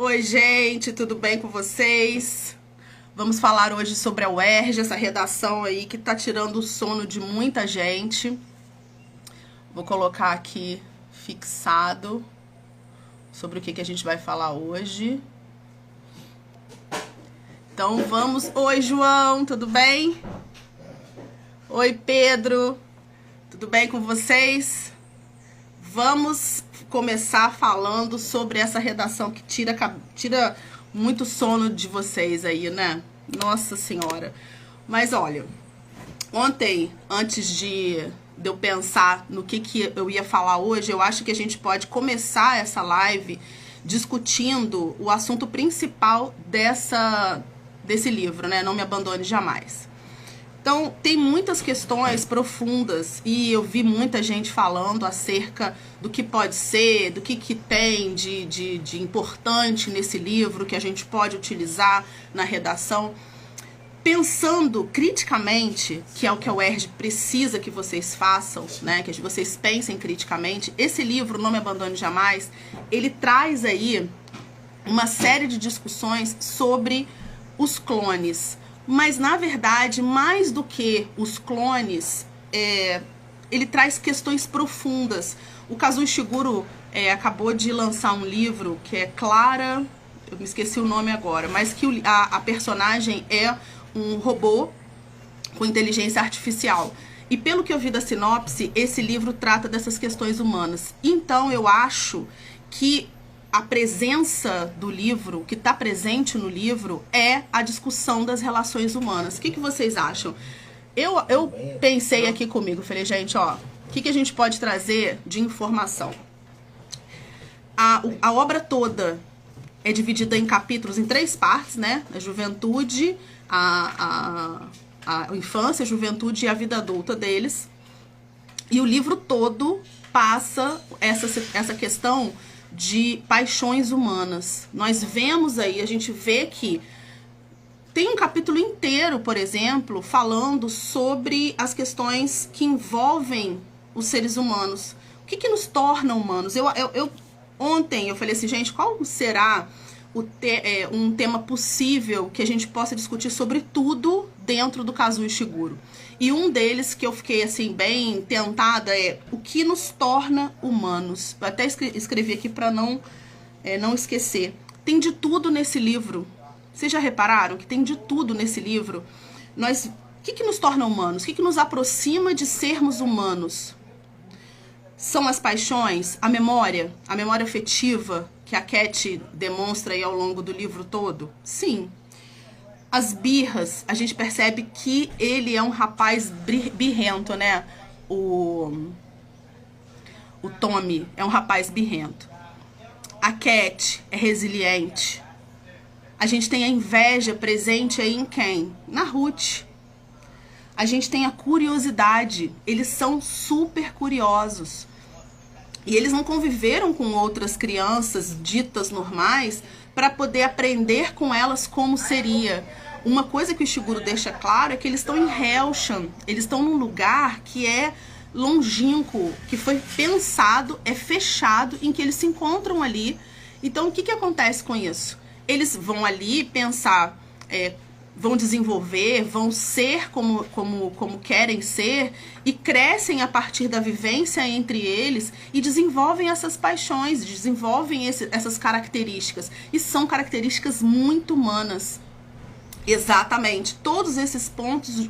Oi, gente, tudo bem com vocês? Vamos falar hoje sobre a UERJ, essa redação aí que tá tirando o sono de muita gente. Vou colocar aqui fixado sobre o que a gente vai falar hoje. Então vamos... Oi, João, tudo bem? Oi, Pedro, tudo bem com vocês? Vamos começar falando sobre essa redação que tira muito sono de vocês aí, né? Nossa Senhora. Mas olha, ontem, antes de eu pensar no que eu ia falar hoje, eu acho que a gente pode começar essa live discutindo o assunto principal desse livro, né? Não Me Abandone Jamais. Então, tem muitas questões profundas e eu vi muita gente falando acerca do que pode ser, do que tem de importante nesse livro que a gente pode utilizar na redação. Pensando criticamente, que é o que a UERJ precisa que vocês façam, né? Que vocês pensem criticamente, esse livro, Não Me Abandone Jamais, ele traz aí uma série de discussões sobre os clones. Mas, na verdade, mais do que os clones, ele traz questões profundas. O Kazuo Ishiguro acabou de lançar um livro que é Clara, eu me esqueci o nome agora, mas que a personagem é um robô com inteligência artificial. E pelo que eu vi da sinopse, esse livro trata dessas questões humanas. Então, eu acho que a presença do livro, que está presente no livro, é a discussão das relações humanas. O que vocês acham? Eu pensei aqui comigo, falei, gente, ó, o que a gente pode trazer de informação? A obra toda é dividida em capítulos, em 3 partes, né? A juventude, a infância, a juventude e a vida adulta deles. E o livro todo passa essa questão de paixões humanas. Nós vemos aí, a gente vê que tem um capítulo inteiro, por exemplo, falando sobre as questões que envolvem os seres humanos. O que nos torna humanos? Ontem eu falei assim, gente, qual será um tema possível que a gente possa discutir sobre tudo dentro do Kazuo Ishiguro? E um deles que eu fiquei assim bem tentada é o que nos torna humanos. Eu até escrevi aqui para não esquecer. Tem de tudo nesse livro. Vocês já repararam que tem de tudo nesse livro? O que nos torna humanos? O que nos aproxima de sermos humanos? São as paixões, a memória afetiva que a Cat demonstra aí ao longo do livro todo? Sim. As birras, a gente percebe que ele é um rapaz birrento, né? O Tommy é um rapaz birrento. A Cat é resiliente. A gente tem a inveja presente aí em quem? Na Ruth. A gente tem a curiosidade. Eles são super curiosos. E eles não conviveram com outras crianças ditas normais para poder aprender com elas como seria. Uma coisa que o Ishiguro deixa claro é que eles estão em Hellshan. Eles estão num lugar que é longínquo, que foi pensado, é fechado, em que eles se encontram ali. Então, o que acontece com isso? Eles vão ali pensar, vão desenvolver, vão ser como querem ser e crescem a partir da vivência entre eles e desenvolvem essas paixões, desenvolvem essas características. E são características muito humanas. Exatamente. Todos esses pontos,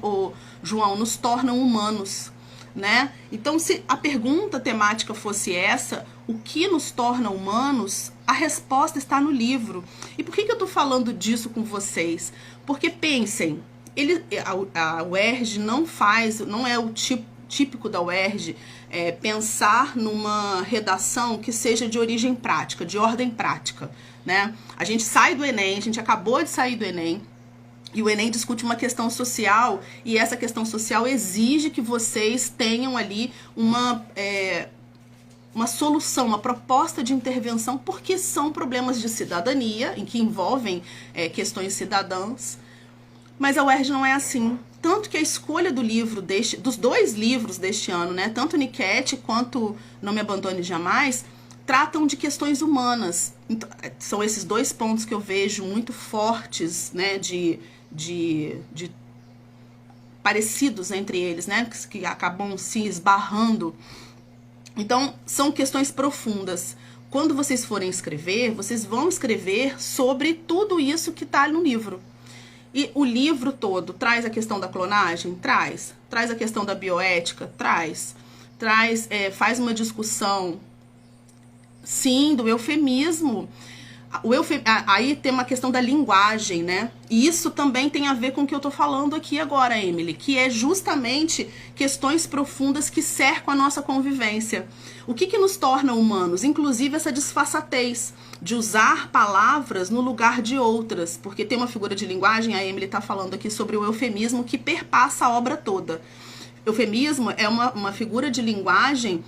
João, nos tornam humanos, né? Então, se a pergunta temática fosse essa, o que nos torna humanos, a resposta está no livro. E por que eu estou falando disso com vocês? Porque pensem, a UERJ não é o típico da UERJ pensar numa redação que seja de origem prática, de ordem prática, né? A gente sai do Enem, a gente acabou de sair do Enem, e o Enem discute uma questão social, e essa questão social exige que vocês tenham ali uma solução, uma proposta de intervenção, porque são problemas de cidadania, em que envolvem questões cidadãs. Mas a UERJ não é assim. Tanto que a escolha dos 2 livros deste ano, né, tanto Niket quanto Não Me Abandone Jamais, tratam de questões humanas. Então, são esses dois pontos que eu vejo muito fortes, né, de parecidos entre eles, né, que acabam se esbarrando. Então, são questões profundas. Quando vocês forem escrever, vocês vão escrever sobre tudo isso que está no livro. E o livro todo traz a questão da clonagem? Traz. Traz a questão da bioética? Traz. Faz uma discussão, sim, do eufemismo. Aí tem uma questão da linguagem, né? E isso também tem a ver com o que eu tô falando aqui agora, Emily, que é justamente questões profundas que cercam a nossa convivência. O que nos torna humanos? Inclusive essa disfarçatez de usar palavras no lugar de outras, porque tem uma figura de linguagem, a Emily tá falando aqui sobre o eufemismo que perpassa a obra toda. Eufemismo é uma figura de linguagem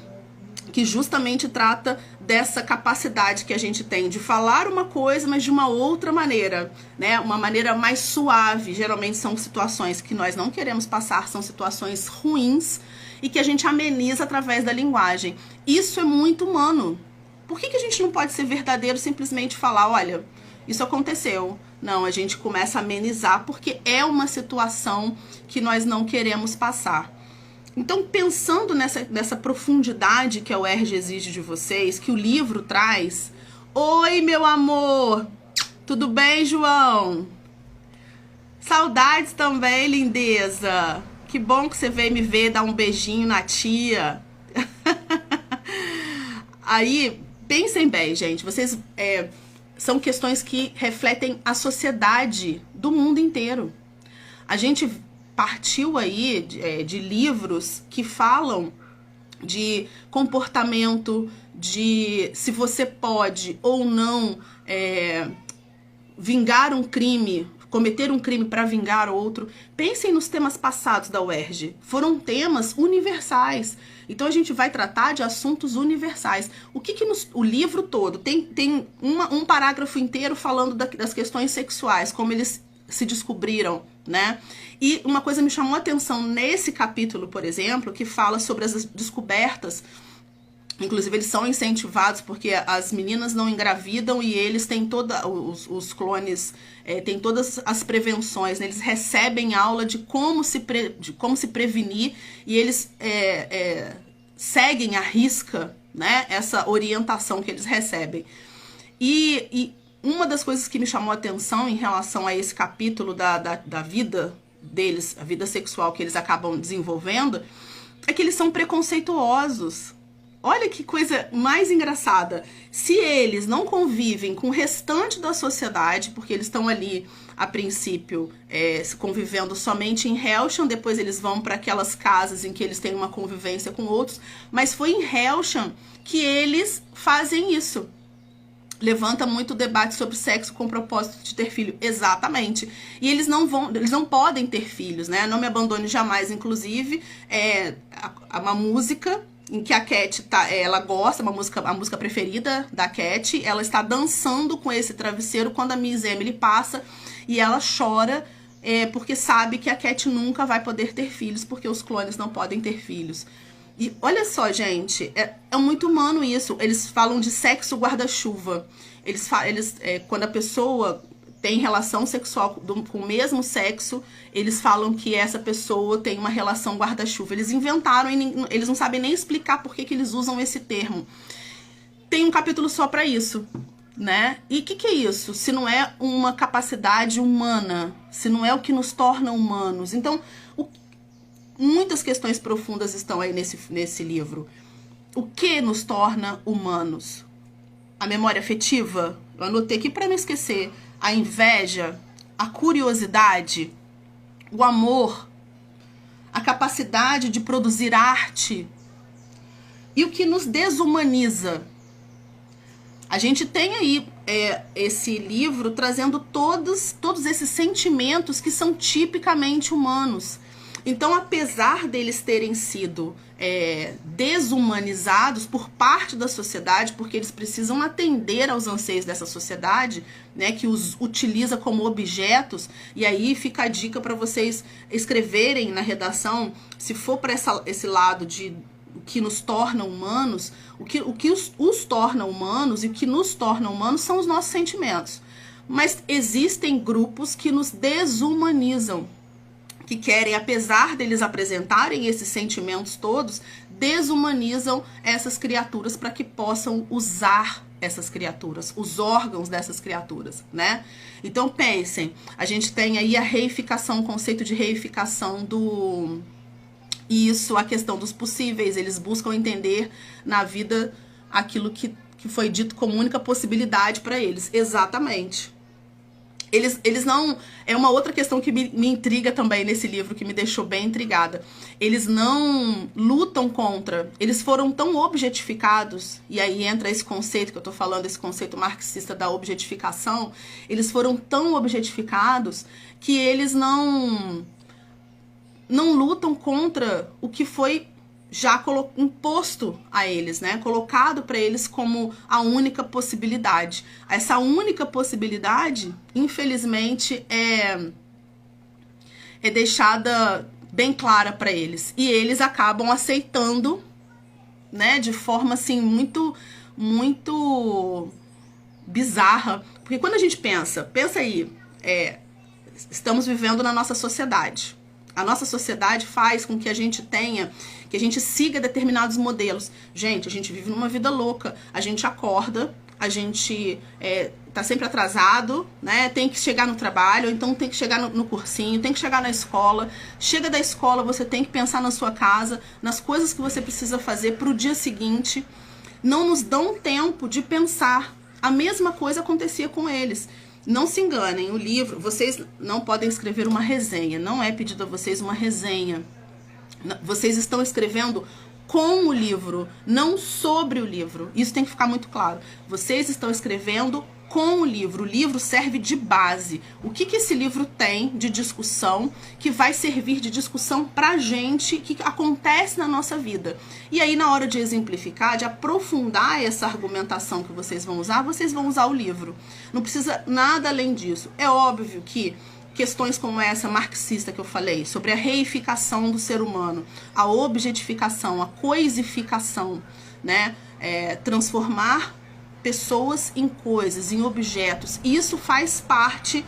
que justamente trata dessa capacidade que a gente tem de falar uma coisa, mas de uma outra maneira, né? Uma maneira mais suave. Geralmente são situações que nós não queremos passar, são situações ruins e que a gente ameniza através da linguagem. Isso é muito humano. Por que a gente não pode ser verdadeiro simplesmente falar, olha, isso aconteceu? Não, a gente começa a amenizar porque é uma situação que nós não queremos passar. Então, pensando nessa profundidade que a UERJ exige de vocês, que o livro traz... Oi, meu amor! Tudo bem, João? Saudades também, lindeza! Que bom que você veio me ver, dar um beijinho na tia. Aí, pensem bem, gente. Vocês são questões que refletem a sociedade do mundo inteiro. A gente partiu aí de livros que falam de comportamento, de se você pode ou não vingar um crime, cometer um crime para vingar outro. Pensem nos temas passados da UERJ. Foram temas universais. Então a gente vai tratar de assuntos universais. O livro todo tem um parágrafo inteiro falando das questões sexuais, como eles se descobriram, né? E uma coisa me chamou a atenção nesse capítulo, por exemplo, que fala sobre as descobertas. Inclusive, eles são incentivados porque as meninas não engravidam e eles têm os clones têm todas as prevenções, né? Eles recebem aula de como se prevenir e eles seguem à risca, né, essa orientação que eles recebem. E uma das coisas que me chamou a atenção em relação a esse capítulo da vida deles, a vida sexual que eles acabam desenvolvendo, é que eles são preconceituosos. Olha que coisa mais engraçada. Se eles não convivem com o restante da sociedade, porque eles estão ali, a princípio, convivendo somente em Helsham, depois eles vão para aquelas casas em que eles têm uma convivência com outros, mas foi em Helsham que eles fazem isso. Levanta muito debate sobre sexo com o propósito de ter filho. Exatamente. E eles não podem ter filhos, né? Não Me Abandone Jamais, inclusive, uma música em que a Cat ela gosta, a música preferida da Cat, ela está dançando com esse travesseiro quando a Miss Emily passa e ela chora porque sabe que a Cat nunca vai poder ter filhos, porque os clones não podem ter filhos. E olha só, gente, é muito humano isso. Eles falam de sexo guarda-chuva. Quando a pessoa tem relação sexual com o mesmo sexo, eles falam que essa pessoa tem uma relação guarda-chuva. Eles inventaram e eles não sabem nem explicar por que eles usam esse termo. Tem um capítulo só para isso, né? E o que é isso? Se não é uma capacidade humana, se não é o que nos torna humanos. Então, muitas questões profundas estão aí nesse livro. O que nos torna humanos? A memória afetiva? Eu anotei aqui para não esquecer. A inveja, a curiosidade, o amor, a capacidade de produzir arte. E o que nos desumaniza? A gente tem aí esse livro trazendo todos esses sentimentos que são tipicamente humanos. Então, apesar deles terem sido desumanizados por parte da sociedade, porque eles precisam atender aos anseios dessa sociedade, né, que os utiliza como objetos, e aí fica a dica para vocês escreverem na redação, se for para esse lado de o que nos torna humanos, o que os torna humanos e o que nos torna humanos são os nossos sentimentos. Mas existem grupos que nos desumanizam, que querem, apesar deles apresentarem esses sentimentos todos, desumanizam essas criaturas para que possam usar essas criaturas, os órgãos dessas criaturas, né? Então pensem, a gente tem aí a reificação, o conceito de reificação do... Isso, a questão dos possíveis, eles buscam entender na vida aquilo que foi dito como única possibilidade para eles, exatamente. Eles não... É uma outra questão que me intriga também nesse livro, que me deixou bem intrigada. Eles não lutam contra... Eles foram tão objetificados, e aí entra esse conceito que eu tô falando, esse conceito marxista da objetificação. Eles foram tão objetificados que eles não lutam contra o que foi já imposto a eles, né? Colocado para eles como a única possibilidade. Essa única possibilidade, infelizmente, é deixada bem clara para eles. E eles acabam aceitando, né? De forma, assim, muito bizarra. Porque quando a gente pensa aí, estamos vivendo na nossa sociedade. A nossa sociedade faz com que a gente siga determinados modelos. Gente, a gente vive numa vida louca. A gente acorda, a gente tá sempre atrasado, né? Tem que chegar no trabalho, então tem que chegar no cursinho, tem que chegar na escola. Chega da escola, você tem que pensar na sua casa, nas coisas que você precisa fazer pro dia seguinte. Não nos dão tempo de pensar. A mesma coisa acontecia com eles. Não se enganem, o livro, vocês não podem escrever uma resenha, não é pedido a vocês uma resenha. Vocês estão escrevendo com o livro, não sobre o livro. Isso tem que ficar muito claro. Vocês estão escrevendo com o livro serve de base. O que esse livro tem de discussão que vai servir de discussão pra gente, que acontece na nossa vida. E aí, na hora de exemplificar, de aprofundar essa argumentação que vocês vão usar o livro. Não precisa nada além disso. É óbvio que questões como essa marxista que eu falei, sobre a reificação do ser humano, a objetificação, a coisificação, né? Transformar pessoas em coisas, em objetos. Isso faz parte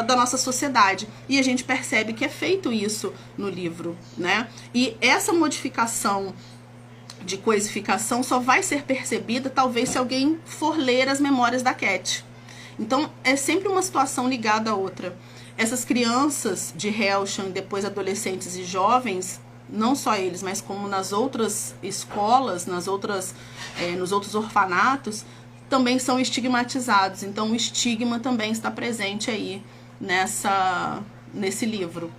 da nossa sociedade. E a gente percebe que é feito isso no livro, né? E essa modificação de coisificação só vai ser percebida, talvez, se alguém for ler as memórias da Cat. Então, é sempre uma situação ligada à outra. Essas crianças de Hellshan, depois adolescentes e jovens, não só eles, mas como nas outras escolas, nos outros orfanatos, também são estigmatizados. Então o estigma também está presente aí nesse livro.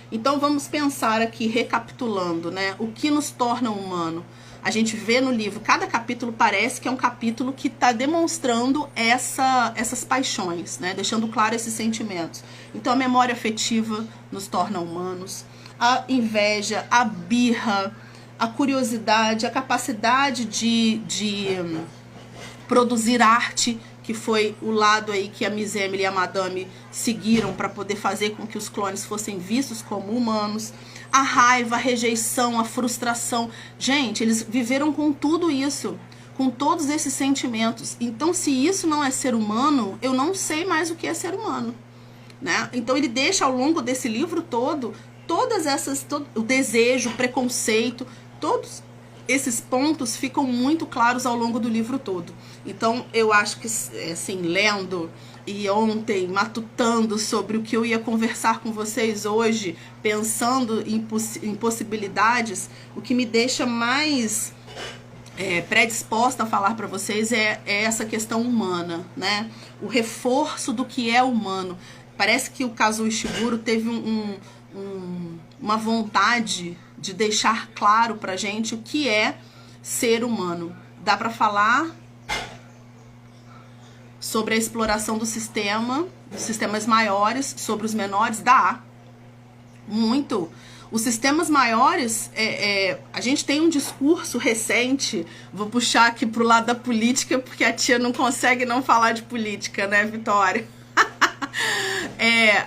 Então vamos pensar aqui, recapitulando, né? O que nos torna humano? A gente vê no livro, cada capítulo parece que é um capítulo que está demonstrando essas paixões, né? Deixando claro esses sentimentos. Então a memória afetiva nos torna humanos. A inveja, a birra, a curiosidade, a capacidade de produzir arte, que foi o lado aí que a Miss Emily e a Madame seguiram para poder fazer com que os clones fossem vistos como humanos. A raiva, a rejeição, a frustração. Gente, eles viveram com tudo isso, com todos esses sentimentos. Então, se isso não é ser humano, eu não sei mais o que é ser humano, né? Então, ele deixa ao longo desse livro todo o desejo, o preconceito, todos esses pontos ficam muito claros ao longo do livro todo. Então, eu acho que, assim, lendo e ontem matutando sobre o que eu ia conversar com vocês hoje, pensando em possibilidades, o que me deixa mais predisposta a falar para vocês é essa questão humana, né? O reforço do que é humano. Parece que o Kazuo Ishiguro teve uma vontade de deixar claro pra gente o que é ser humano. Dá pra falar sobre a exploração do sistema, dos sistemas maiores, sobre os menores? Dá. Muito. Os sistemas maiores, a gente tem um discurso recente, vou puxar aqui pro lado da política, porque a tia não consegue não falar de política, né, Vitória?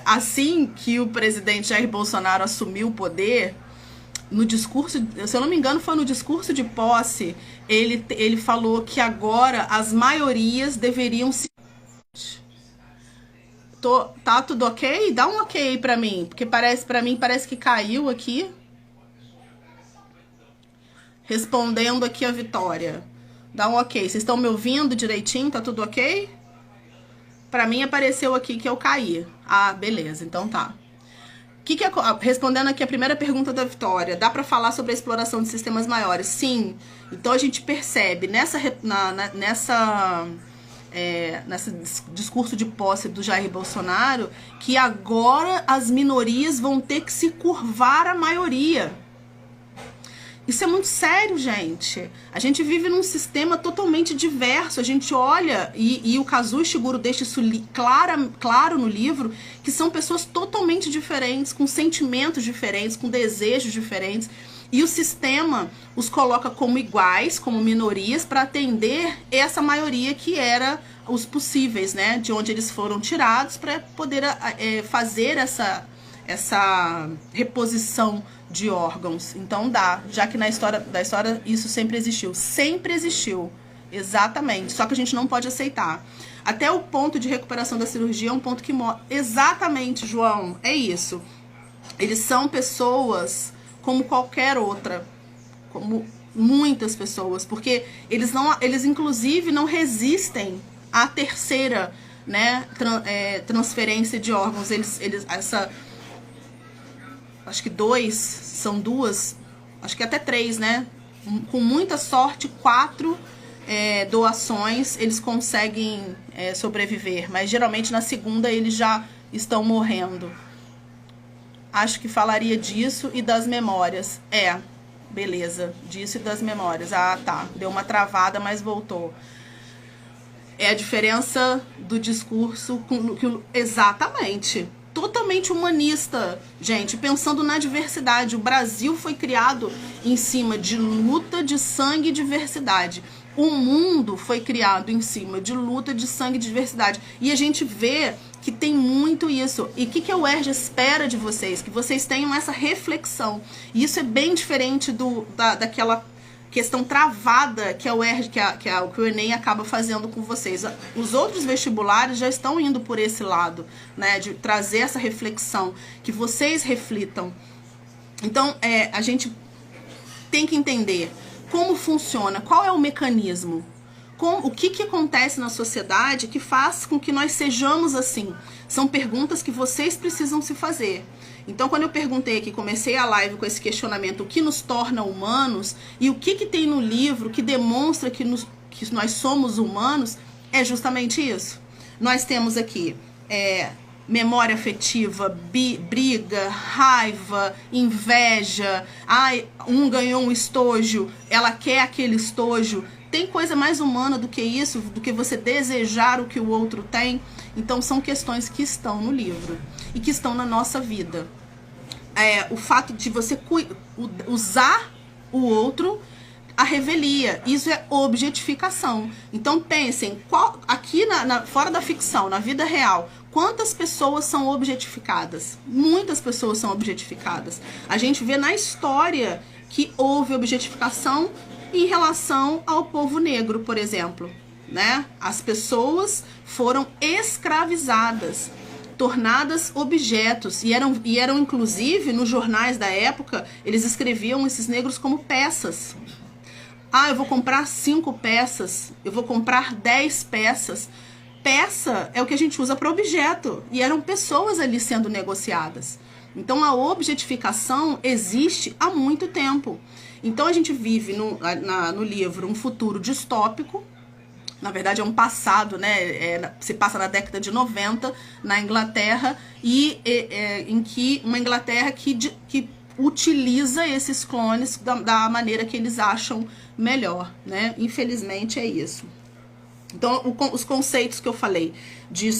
Assim que o presidente Jair Bolsonaro assumiu o poder, no discurso, se eu não me engano, foi no discurso de posse, ele falou que agora as maiorias deveriam se... Tá tudo ok? Dá um ok aí pra mim, porque pra mim parece que caiu aqui. Respondendo aqui a Vitória. Dá um ok. Vocês estão me ouvindo direitinho? Tá tudo ok? Pra mim apareceu aqui que eu caí. Ah, beleza, então tá. Respondendo aqui a primeira pergunta da Vitória, dá para falar sobre a exploração de sistemas maiores? Sim. Então a gente percebe nesse discurso de posse do Jair Bolsonaro que agora as minorias vão ter que se curvar à maioria. Isso é muito sério, gente. A gente vive num sistema totalmente diverso. A gente olha, e o Kazuo Ishiguro deixa isso claro no livro, que são pessoas totalmente diferentes, com sentimentos diferentes, com desejos diferentes. E o sistema os coloca como iguais, como minorias, para atender essa maioria que era os possíveis, né? De onde eles foram tirados para poder fazer essa reposição de órgãos. Então dá, já que na história isso sempre existiu, exatamente, só que a gente não pode aceitar. Até o ponto de recuperação da cirurgia é um ponto que mostra, exatamente, João, é isso. Eles são pessoas como qualquer outra, como muitas pessoas, porque eles inclusive não resistem à terceira, né, transferência de órgãos. Acho que são duas, acho que até 3, né? Com muita sorte, 4 doações eles conseguem sobreviver, mas geralmente na segunda eles já estão morrendo. Acho que falaria disso e das memórias. Beleza, disso e das memórias. Ah, tá, deu uma travada, mas voltou. É a diferença do discurso exatamente. Totalmente humanista, gente, pensando na diversidade. O Brasil foi criado em cima de luta de sangue e diversidade. O mundo foi criado em cima de luta de sangue e diversidade. E a gente vê que tem muito isso. E o que a UERJ espera de vocês? Que vocês tenham essa reflexão. E isso é bem diferente daquela questão travada que a UERJ, que o Enem acaba fazendo com vocês. Os outros vestibulares já estão indo por esse lado, né, de trazer essa reflexão, que vocês reflitam. Então, a gente tem que entender como funciona, qual é o mecanismo, o que acontece na sociedade que faz com que nós sejamos assim. São perguntas que vocês precisam se fazer. Então, quando eu perguntei aqui, comecei a live com esse questionamento, o que nos torna humanos e o que tem no livro que demonstra que nós somos humanos, é justamente isso. Nós temos aqui memória afetiva, briga, raiva, inveja. Um ganhou um estojo, ela quer aquele estojo. Tem coisa mais humana do que isso, do que você desejar o que o outro tem? Então, são questões que estão no livro e que estão na nossa vida. O fato de você usar o outro, a revelia, isso é objetificação. Então, pensem, aqui fora da ficção, na vida real, quantas pessoas são objetificadas? Muitas pessoas são objetificadas. A gente vê na história que houve objetificação em relação ao povo negro, por exemplo, né? As pessoas foram escravizadas, tornadas objetos, e eram inclusive nos jornais da época, eles escreviam esses negros como peças. Eu vou comprar 5 peças, eu vou comprar 10 peças. Peça é o que a gente usa para objeto, e eram pessoas ali sendo negociadas. Então a objetificação existe há muito tempo. Então a gente vive no livro um futuro distópico. Na verdade é um passado, né? Se passa na década de 90 na Inglaterra, em que uma Inglaterra que utiliza esses clones da maneira que eles acham melhor, né? Infelizmente é isso. Então, os conceitos que eu falei de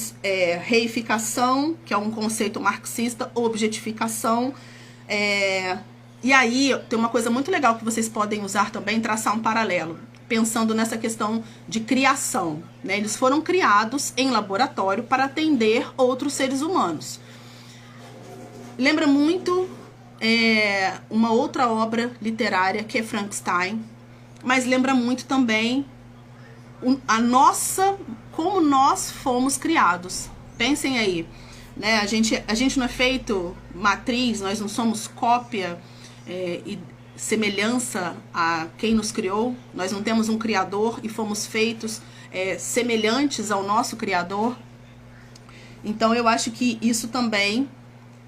reificação, que é um conceito marxista, objetificação, e aí tem uma coisa muito legal que vocês podem usar também, traçar um paralelo, pensando nessa questão de criação, né? Eles foram criados em laboratório para atender outros seres humanos. Lembra muito uma outra obra literária que é Frankenstein, mas lembra muito também como nós fomos criados. Pensem aí, né? A gente não é feito matriz, nós não somos cópia e semelhança a quem nos criou. Nós não temos um criador e fomos feitos semelhantes ao nosso criador. Então eu acho que isso também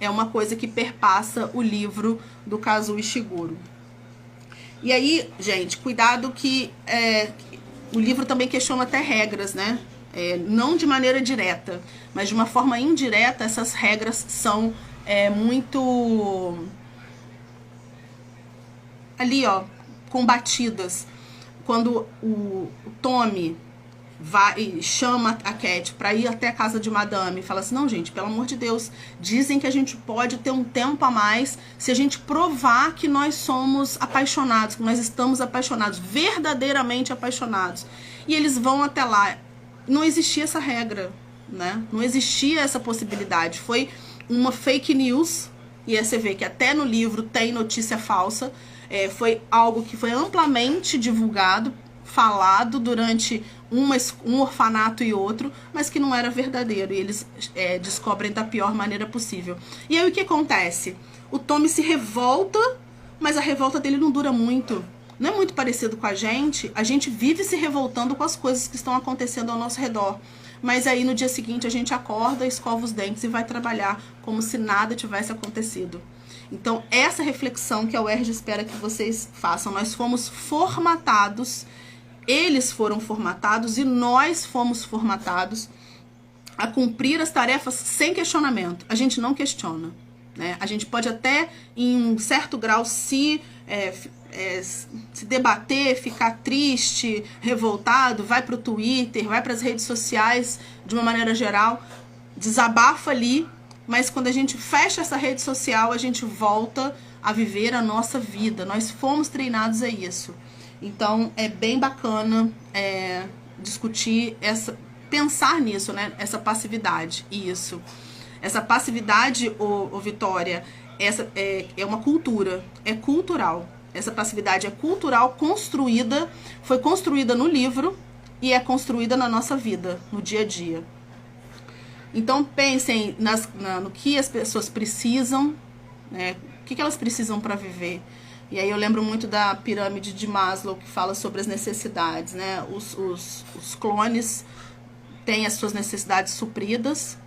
é uma coisa que perpassa o livro do Kazuo Ishiguro. E aí, gente, cuidado que o livro também questiona até regras, né? Não de maneira direta, mas de uma forma indireta, essas regras são muito ali, ó, combatidas. Quando o Tommy vai e chama a Cat pra ir até a casa de Madame e fala assim, não, gente, pelo amor de Deus, dizem que a gente pode ter um tempo a mais se a gente provar que nós somos apaixonados, que nós estamos apaixonados, verdadeiramente apaixonados. E eles vão até lá. Não existia essa regra, né? Não existia essa possibilidade. Foi uma fake news, e aí você vê que até no livro tem notícia falsa. Foi algo que foi amplamente divulgado, falado durante um orfanato e outro, mas que não era verdadeiro, e eles descobrem da pior maneira possível. E aí o que acontece? O Tommy se revolta, mas a revolta dele não dura muito. Não é muito parecido com a gente vive se revoltando com as coisas que estão acontecendo ao nosso redor. Mas aí no dia seguinte a gente acorda, escova os dentes e vai trabalhar como se nada tivesse acontecido. Então essa reflexão que a UERJ espera que vocês façam. Nós fomos formatados, eles foram formatados e nós fomos formatados a cumprir as tarefas sem questionamento. A gente não questiona, né? A gente pode até, em um certo grau, se debater, ficar triste, revoltado, vai para o Twitter, vai para as redes sociais, de uma maneira geral, desabafa ali, mas quando a gente fecha essa rede social, a gente volta a viver a nossa vida. Nós fomos treinados a isso. Então é bem bacana discutir pensar nisso, né? Essa passividade. Isso. Essa passividade, Vitória, é uma cultura, é cultural. Essa passividade é cultural, foi construída no livro e é construída na nossa vida, no dia a dia. Então pensem no que as pessoas precisam, né? O que elas precisam para viver. E aí eu lembro muito da pirâmide de Maslow, que fala sobre as necessidades, né? Os clones têm as suas necessidades supridas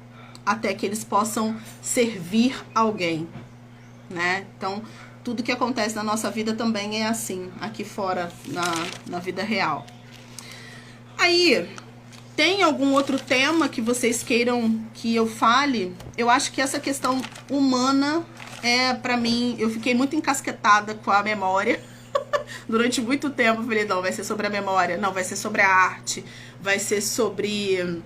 até que eles possam servir alguém, né? Então, tudo que acontece na nossa vida também é assim, aqui fora, na vida real. Aí, tem algum outro tema que vocês queiram que eu fale? Eu acho que essa questão humana pra mim, eu fiquei muito encasquetada com a memória. Durante muito tempo eu falei, não, vai ser sobre a memória, não, vai ser sobre a arte, vai ser sobre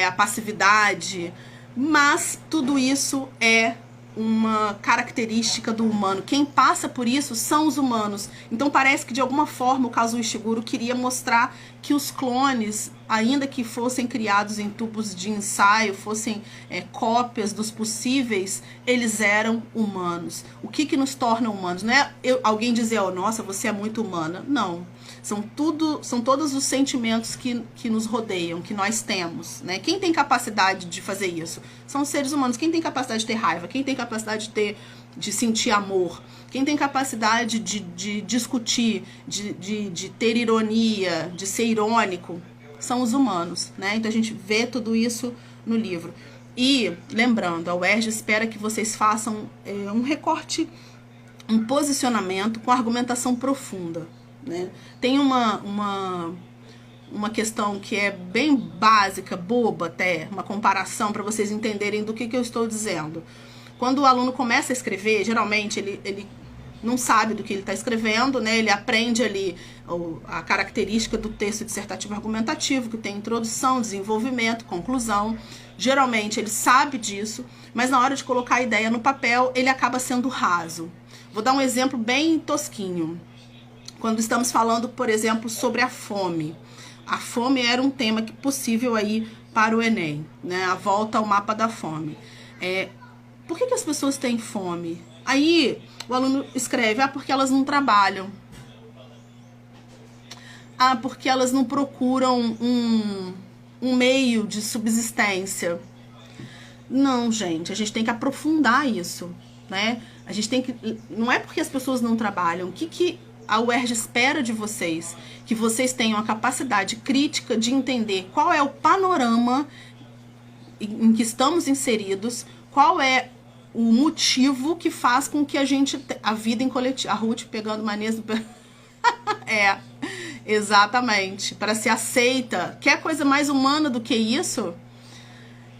a passividade, mas tudo isso é uma característica do humano. Quem passa por isso são os humanos. Então parece que de alguma forma o Kazuo Ishiguro queria mostrar que os clones, ainda que fossem criados em tubos de ensaio, fossem cópias dos possíveis, eles eram humanos. O que nos torna humanos? Não é alguém dizer, oh, nossa, você é muito humana. Não. São todos os sentimentos que nos rodeiam, que nós temos, né? Quem tem capacidade de fazer isso? São os seres humanos. Quem tem capacidade de ter raiva? Quem tem capacidade de sentir amor? Quem tem capacidade de discutir, de ter ironia, de ser irônico? São os humanos, né? Então a gente vê tudo isso no livro. E, lembrando, a UERJ espera que vocês façam um recorte, um posicionamento com argumentação profunda, né? Tem uma questão que é bem básica, boba até, uma comparação para vocês entenderem do que eu estou dizendo. Quando o aluno começa a escrever, geralmente ele não sabe do que ele está escrevendo, né? Ele aprende ali a característica do texto dissertativo argumentativo, que tem introdução, desenvolvimento, conclusão. Geralmente ele sabe disso, mas na hora de colocar a ideia no papel, ele acaba sendo raso. Vou dar um exemplo bem tosquinho. Quando estamos falando, por exemplo, sobre a fome. A fome era um tema possível aí para o Enem, né? A volta ao mapa da fome. Por que as pessoas têm fome? Aí o aluno escreve, porque elas não trabalham. Porque elas não procuram um meio de subsistência. Não, gente, a gente tem que aprofundar isso, né? A gente tem que... Não é porque as pessoas não trabalham. O que a UERJ espera de vocês? Que vocês tenham a capacidade crítica de entender qual é o panorama em que estamos inseridos, qual é o motivo que faz com que a vida em coletivo... A Ruth pegando manias do... Exatamente, para ser aceita. Quer coisa mais humana do que isso?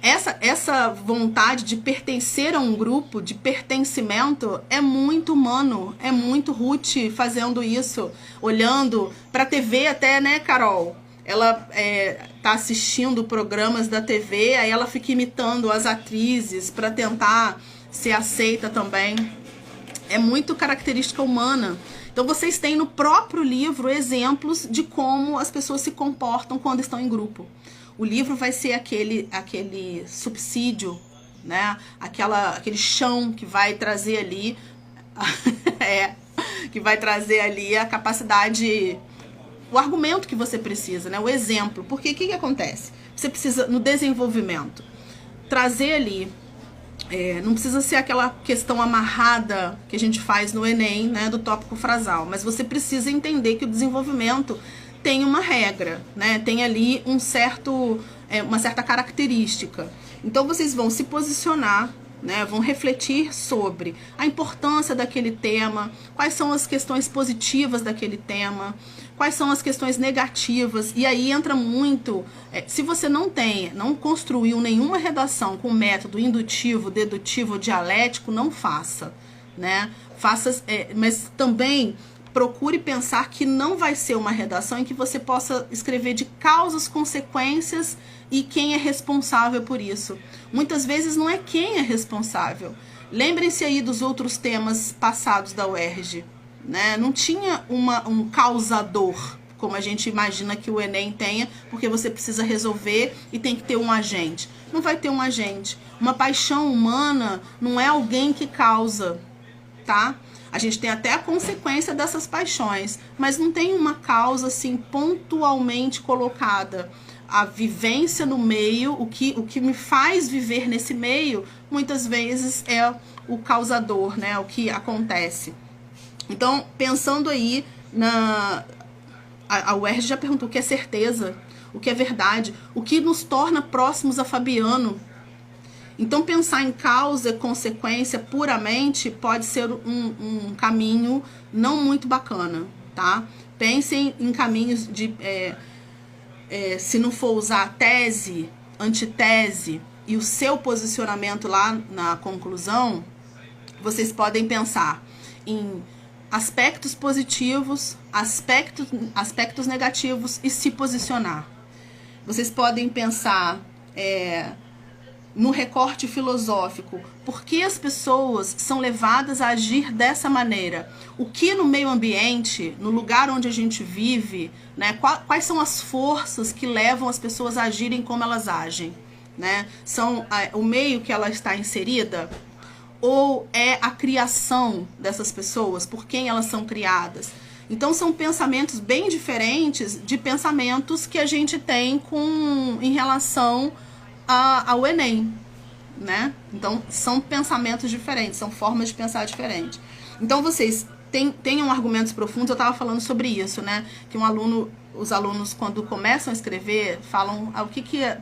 Essa vontade de pertencer a um grupo, de pertencimento, é muito humano. É muito Ruth fazendo isso, olhando para a TV até, né, Carol? Ela tá assistindo programas da TV, aí ela fica imitando as atrizes para tentar ser aceita também. É muito característica humana. Então vocês têm no próprio livro exemplos de como as pessoas se comportam quando estão em grupo. O livro vai ser aquele subsídio, né? Aquele chão que vai trazer ali que vai trazer ali a capacidade, o argumento que você precisa, né? O exemplo. Porque o que acontece? Você precisa, no desenvolvimento, trazer ali. Não precisa ser aquela questão amarrada que a gente faz no Enem, né, do tópico frasal, mas você precisa entender que o desenvolvimento tem uma regra, né, tem ali uma certa característica. Então vocês vão se posicionar, né, vão refletir sobre a importância daquele tema, quais são as questões positivas daquele tema, quais são as questões negativas, e aí entra muito, se você não construiu nenhuma redação com método indutivo, dedutivo ou dialético, não faça, né? Mas também procure pensar que não vai ser uma redação em que você possa escrever de causas, consequências e quem é responsável por isso. Muitas vezes não é quem é responsável. Lembrem-se aí dos outros temas passados da UERJ, né? Não tinha um causador, como a gente imagina que o Enem tenha, porque você precisa resolver e tem que ter um agente. Não vai ter um agente. Uma paixão humana não é alguém que causa, tá? A gente tem até a consequência dessas paixões, mas não tem uma causa assim pontualmente colocada. A vivência no meio, o que me faz viver nesse meio, muitas vezes é o causador, né? O que acontece. Então, pensando aí a UERJ já perguntou o que é certeza, o que é verdade, o que nos torna próximos a Fabiano. Então, pensar em causa e consequência puramente pode ser um caminho não muito bacana, tá? Pensem em caminhos de... se não for usar tese, antitese e o seu posicionamento lá na conclusão, vocês podem pensar em aspectos positivos, aspectos negativos e se posicionar. Vocês podem pensar no recorte filosófico, por que as pessoas são levadas a agir dessa maneira? O que no meio ambiente, no lugar onde a gente vive, né, quais são as forças que levam as pessoas a agirem como elas agem? Né? São o meio que ela está inserida? Ou é a criação dessas pessoas, por quem elas são criadas? Então são pensamentos bem diferentes de pensamentos que a gente tem em relação ao Enem, né? Então são pensamentos diferentes, são formas de pensar diferentes. Então vocês tenham argumentos profundos. Eu estava falando sobre isso, né? Que os alunos quando começam a escrever falam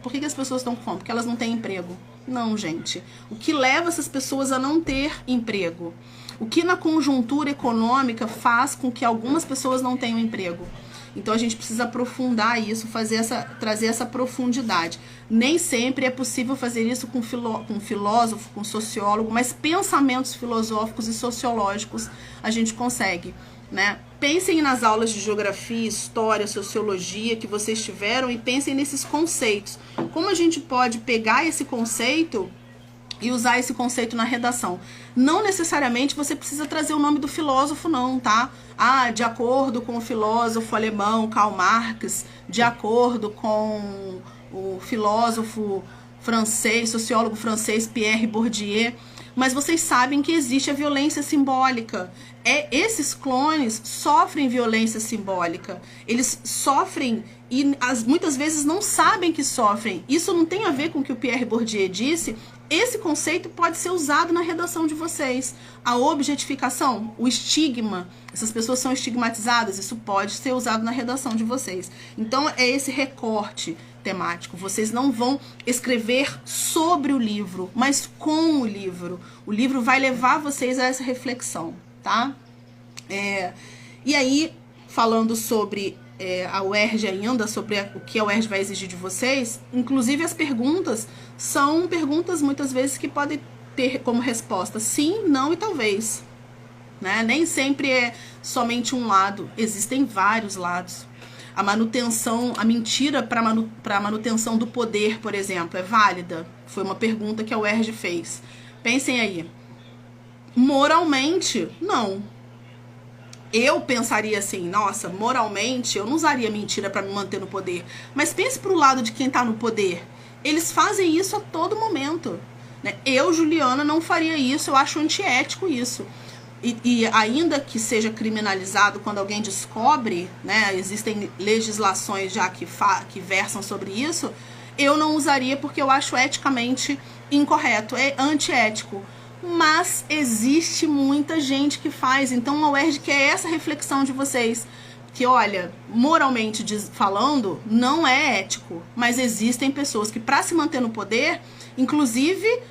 por que as pessoas estão com fome? Porque elas não têm emprego. Não, gente. O que leva essas pessoas a não ter emprego? O que na conjuntura econômica faz com que algumas pessoas não tenham emprego? Então a gente precisa aprofundar isso, trazer essa profundidade. Nem sempre é possível fazer isso com filósofo, com sociólogo, mas pensamentos filosóficos e sociológicos a gente consegue, né? Pensem nas aulas de geografia, história, sociologia que vocês tiveram e pensem nesses conceitos. Como a gente pode pegar esse conceito e usar esse conceito na redação? Não necessariamente você precisa trazer o nome do filósofo, não, tá? De acordo com o filósofo alemão Karl Marx, de acordo com o filósofo francês, sociólogo francês Pierre Bourdieu. mas vocês sabem que existe a violência simbólica. Esses clones sofrem violência simbólica. Eles sofrem e muitas vezes não sabem que sofrem. Isso não tem a ver com o que o Pierre Bourdieu disse. Esse conceito pode ser usado na redação de vocês. A objetificação, o estigma, essas pessoas são estigmatizadas, isso pode ser usado na redação de vocês. Então é esse recorte temático. Vocês não vão escrever sobre o livro, mas com o livro. O livro vai levar vocês a essa reflexão, tá? E aí, falando sobre a UERJ ainda, sobre o que a UERJ vai exigir de vocês, inclusive as perguntas são perguntas muitas vezes que podem ter como resposta sim, não e talvez, né? Nem sempre é somente um lado, existem vários lados. A manutenção, a mentira para a manutenção do poder, por exemplo, é válida? Foi uma pergunta que a UERJ fez. Pensem aí. Moralmente, não. Eu pensaria assim, nossa, moralmente eu não usaria mentira para me manter no poder. Mas pense pro lado de quem tá no poder. Eles fazem isso a todo momento, né? Eu, Juliana, não faria isso, eu acho antiético isso. E ainda que seja criminalizado quando alguém descobre, né? Existem legislações já que versam sobre isso. Eu não usaria porque eu acho eticamente incorreto, é antiético. Mas existe muita gente que faz. Então a UERJ quer essa reflexão de vocês. Que olha, moralmente falando, não é ético. Mas existem pessoas que para se manter no poder, inclusive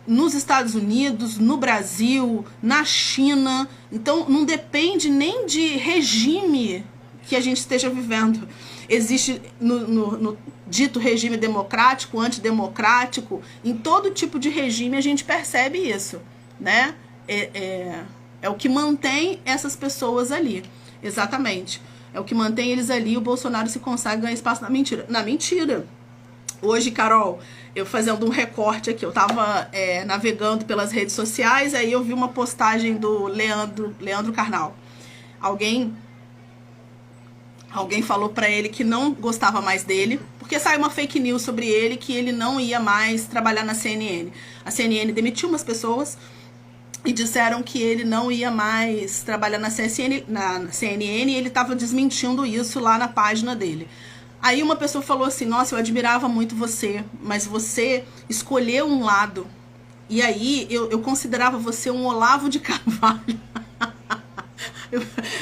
nos Estados Unidos, no Brasil, na China. Então não depende nem de regime que a gente esteja vivendo. Existe no dito regime democrático, antidemocrático, em todo tipo de regime a gente percebe isso, né? É o que mantém essas pessoas ali, exatamente. É o que mantém eles ali, o Bolsonaro se consegue ganhar espaço na mentira. Na mentira. Hoje, Carol, eu fazendo um recorte aqui, eu tava navegando pelas redes sociais, aí eu vi uma postagem do Leandro Carnal. Alguém falou pra ele que não gostava mais dele, porque saiu uma fake news sobre ele, que ele não ia mais trabalhar na CNN. A CNN demitiu umas pessoas e disseram que ele não ia mais trabalhar na CNN e ele estava desmentindo isso lá na página dele. Aí uma pessoa falou assim, nossa, eu admirava muito você, mas você escolheu um lado. E aí eu considerava você um Olavo de Carvalho.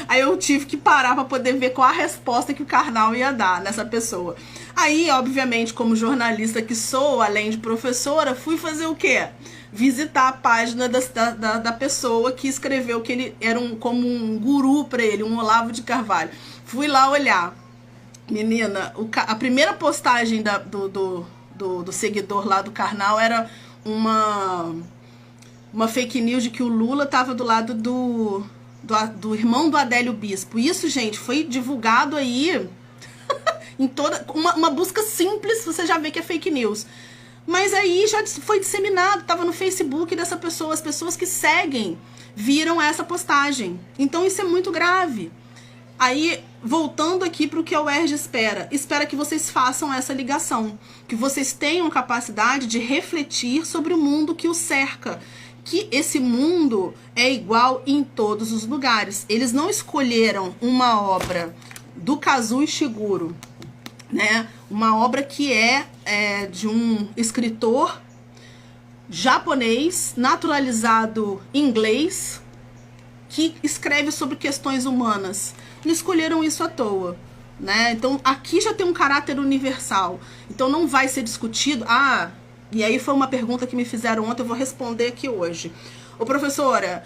Aí eu tive que parar para poder ver qual a resposta que o Carnal ia dar nessa pessoa. Aí, obviamente, como jornalista que sou, além de professora, fui fazer o quê? Visitar a página da pessoa que escreveu que ele era como um guru para ele, um Olavo de Carvalho. Fui lá olhar. Menina, a primeira postagem do seguidor lá do Carnal era uma fake news de que o Lula estava do lado do irmão do Adélio Bispo. Isso, gente, foi divulgado aí em toda uma busca simples, você já vê que é fake news. Mas aí já foi disseminado, estava no Facebook dessa pessoa, as pessoas que seguem viram essa postagem. Então isso é muito grave. Aí, voltando aqui para o que a UERJ espera que vocês façam essa ligação, que vocês tenham capacidade de refletir sobre o mundo que os cerca, que esse mundo é igual em todos os lugares. Eles não escolheram uma obra do Kazuo Ishiguro, né? Uma obra que é de um escritor japonês, naturalizado inglês, que escreve sobre questões humanas. Não escolheram isso à toa, né? Então aqui já tem um caráter universal. Então não vai ser discutido. E aí foi uma pergunta que me fizeram ontem, eu vou responder aqui hoje. Ô professora,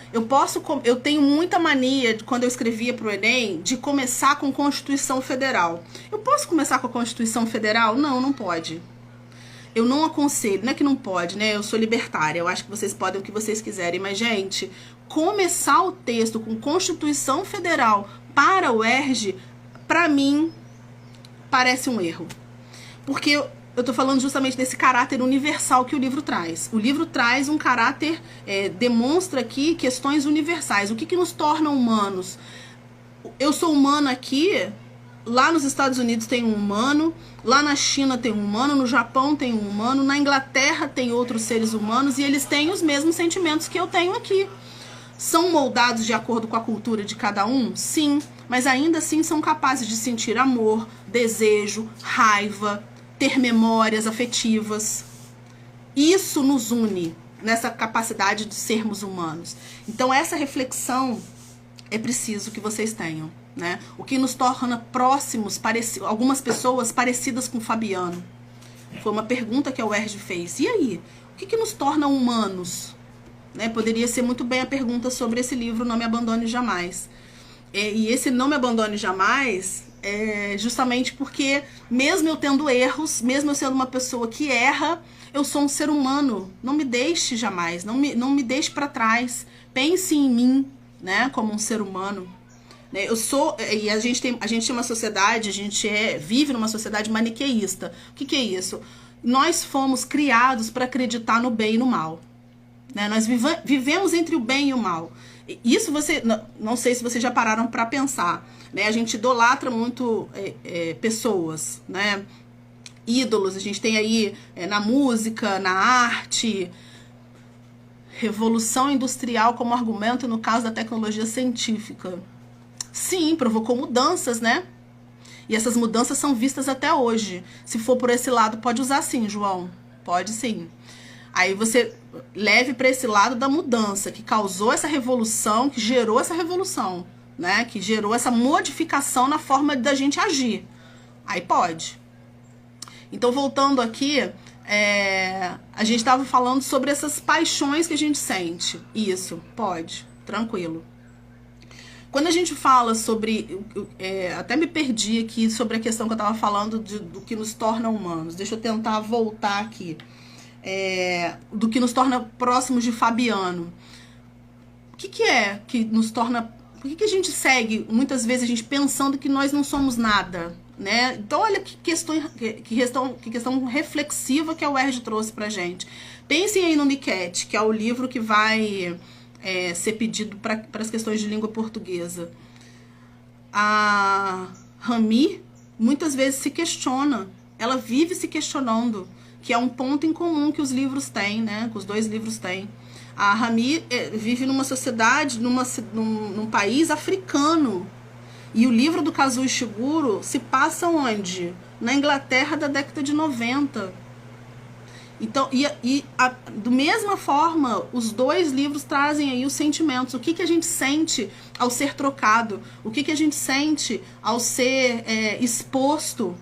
eu tenho muita mania, quando eu escrevia para o Enem, de começar com Constituição Federal. Eu posso começar com a Constituição Federal? Não, não pode. Eu não aconselho, não é que não pode, né? Eu sou libertária, eu acho que vocês podem o que vocês quiserem. Mas, gente, começar o texto com Constituição Federal para o UERJ, para mim, parece um erro. Porque eu tô falando justamente desse caráter universal que o livro traz. O livro traz um caráter, demonstra aqui questões universais. O que nos torna humanos? Eu sou humana aqui Lá nos Estados Unidos tem um humano, lá na China tem um humano, no Japão tem um humano, na Inglaterra tem outros seres humanos e eles têm os mesmos sentimentos que eu tenho aqui. São moldados de acordo com a cultura de cada um? Sim, mas ainda assim são capazes de sentir amor, desejo, raiva, ter memórias afetivas. Isso nos une nessa capacidade de sermos humanos. Então essa reflexão é preciso que vocês tenham, né? O que nos torna próximos, algumas pessoas parecidas com Fabiano. Foi uma pergunta que a UERJ fez. E aí? O que nos torna humanos? Né? Poderia ser muito bem a pergunta sobre esse livro, Não Me Abandone Jamais. E esse Não Me Abandone Jamais é justamente porque, mesmo eu tendo erros, mesmo eu sendo uma pessoa que erra, eu sou um ser humano. Não me deixe jamais, não me deixe para trás. Pense em mim, né, como um ser humano. Eu sou, e a gente tem uma sociedade, vive numa sociedade maniqueísta. O que é isso? Nós fomos criados para acreditar no bem e no mal. Né? Nós vivemos entre o bem e o mal. Isso não sei se vocês já pararam para pensar. Né? A gente idolatra muito pessoas, né? Ídolos. A gente tem aí na música, na arte, revolução industrial como argumento no caso da tecnologia científica. Sim, provocou mudanças, né? E essas mudanças são vistas até hoje. Se for por esse lado, pode usar sim, João. Pode sim. Aí você leve para esse lado da mudança, que causou essa revolução, que gerou essa revolução, né? Que gerou essa modificação na forma da gente agir. Aí pode. Então, voltando aqui, a gente estava falando sobre essas paixões que a gente sente. Isso, pode, tranquilo. Quando a gente fala sobre... até me perdi aqui sobre a questão que eu estava falando do que nos torna humanos. Deixa eu tentar voltar aqui. Do que nos torna próximos de Fabiano. O que é que nos torna... Por que a gente segue, muitas vezes, a gente pensando que nós não somos nada? Né? Então, olha que questão reflexiva que a UERJ trouxe pra gente. Pensem aí no Miquete, que é o livro que vai... ser pedido para as questões de língua portuguesa. A Rami muitas vezes se questiona, ela vive se questionando, que é um ponto em comum que os livros têm, né? Que os dois livros têm. A Rami vive numa sociedade, num país africano. E o livro do Kazuo Ishiguro se passa onde? Na Inglaterra da década de 90. Então, da mesma forma, os dois livros trazem aí os sentimentos. O que a gente sente ao ser trocado? O que a gente sente ao ser exposto,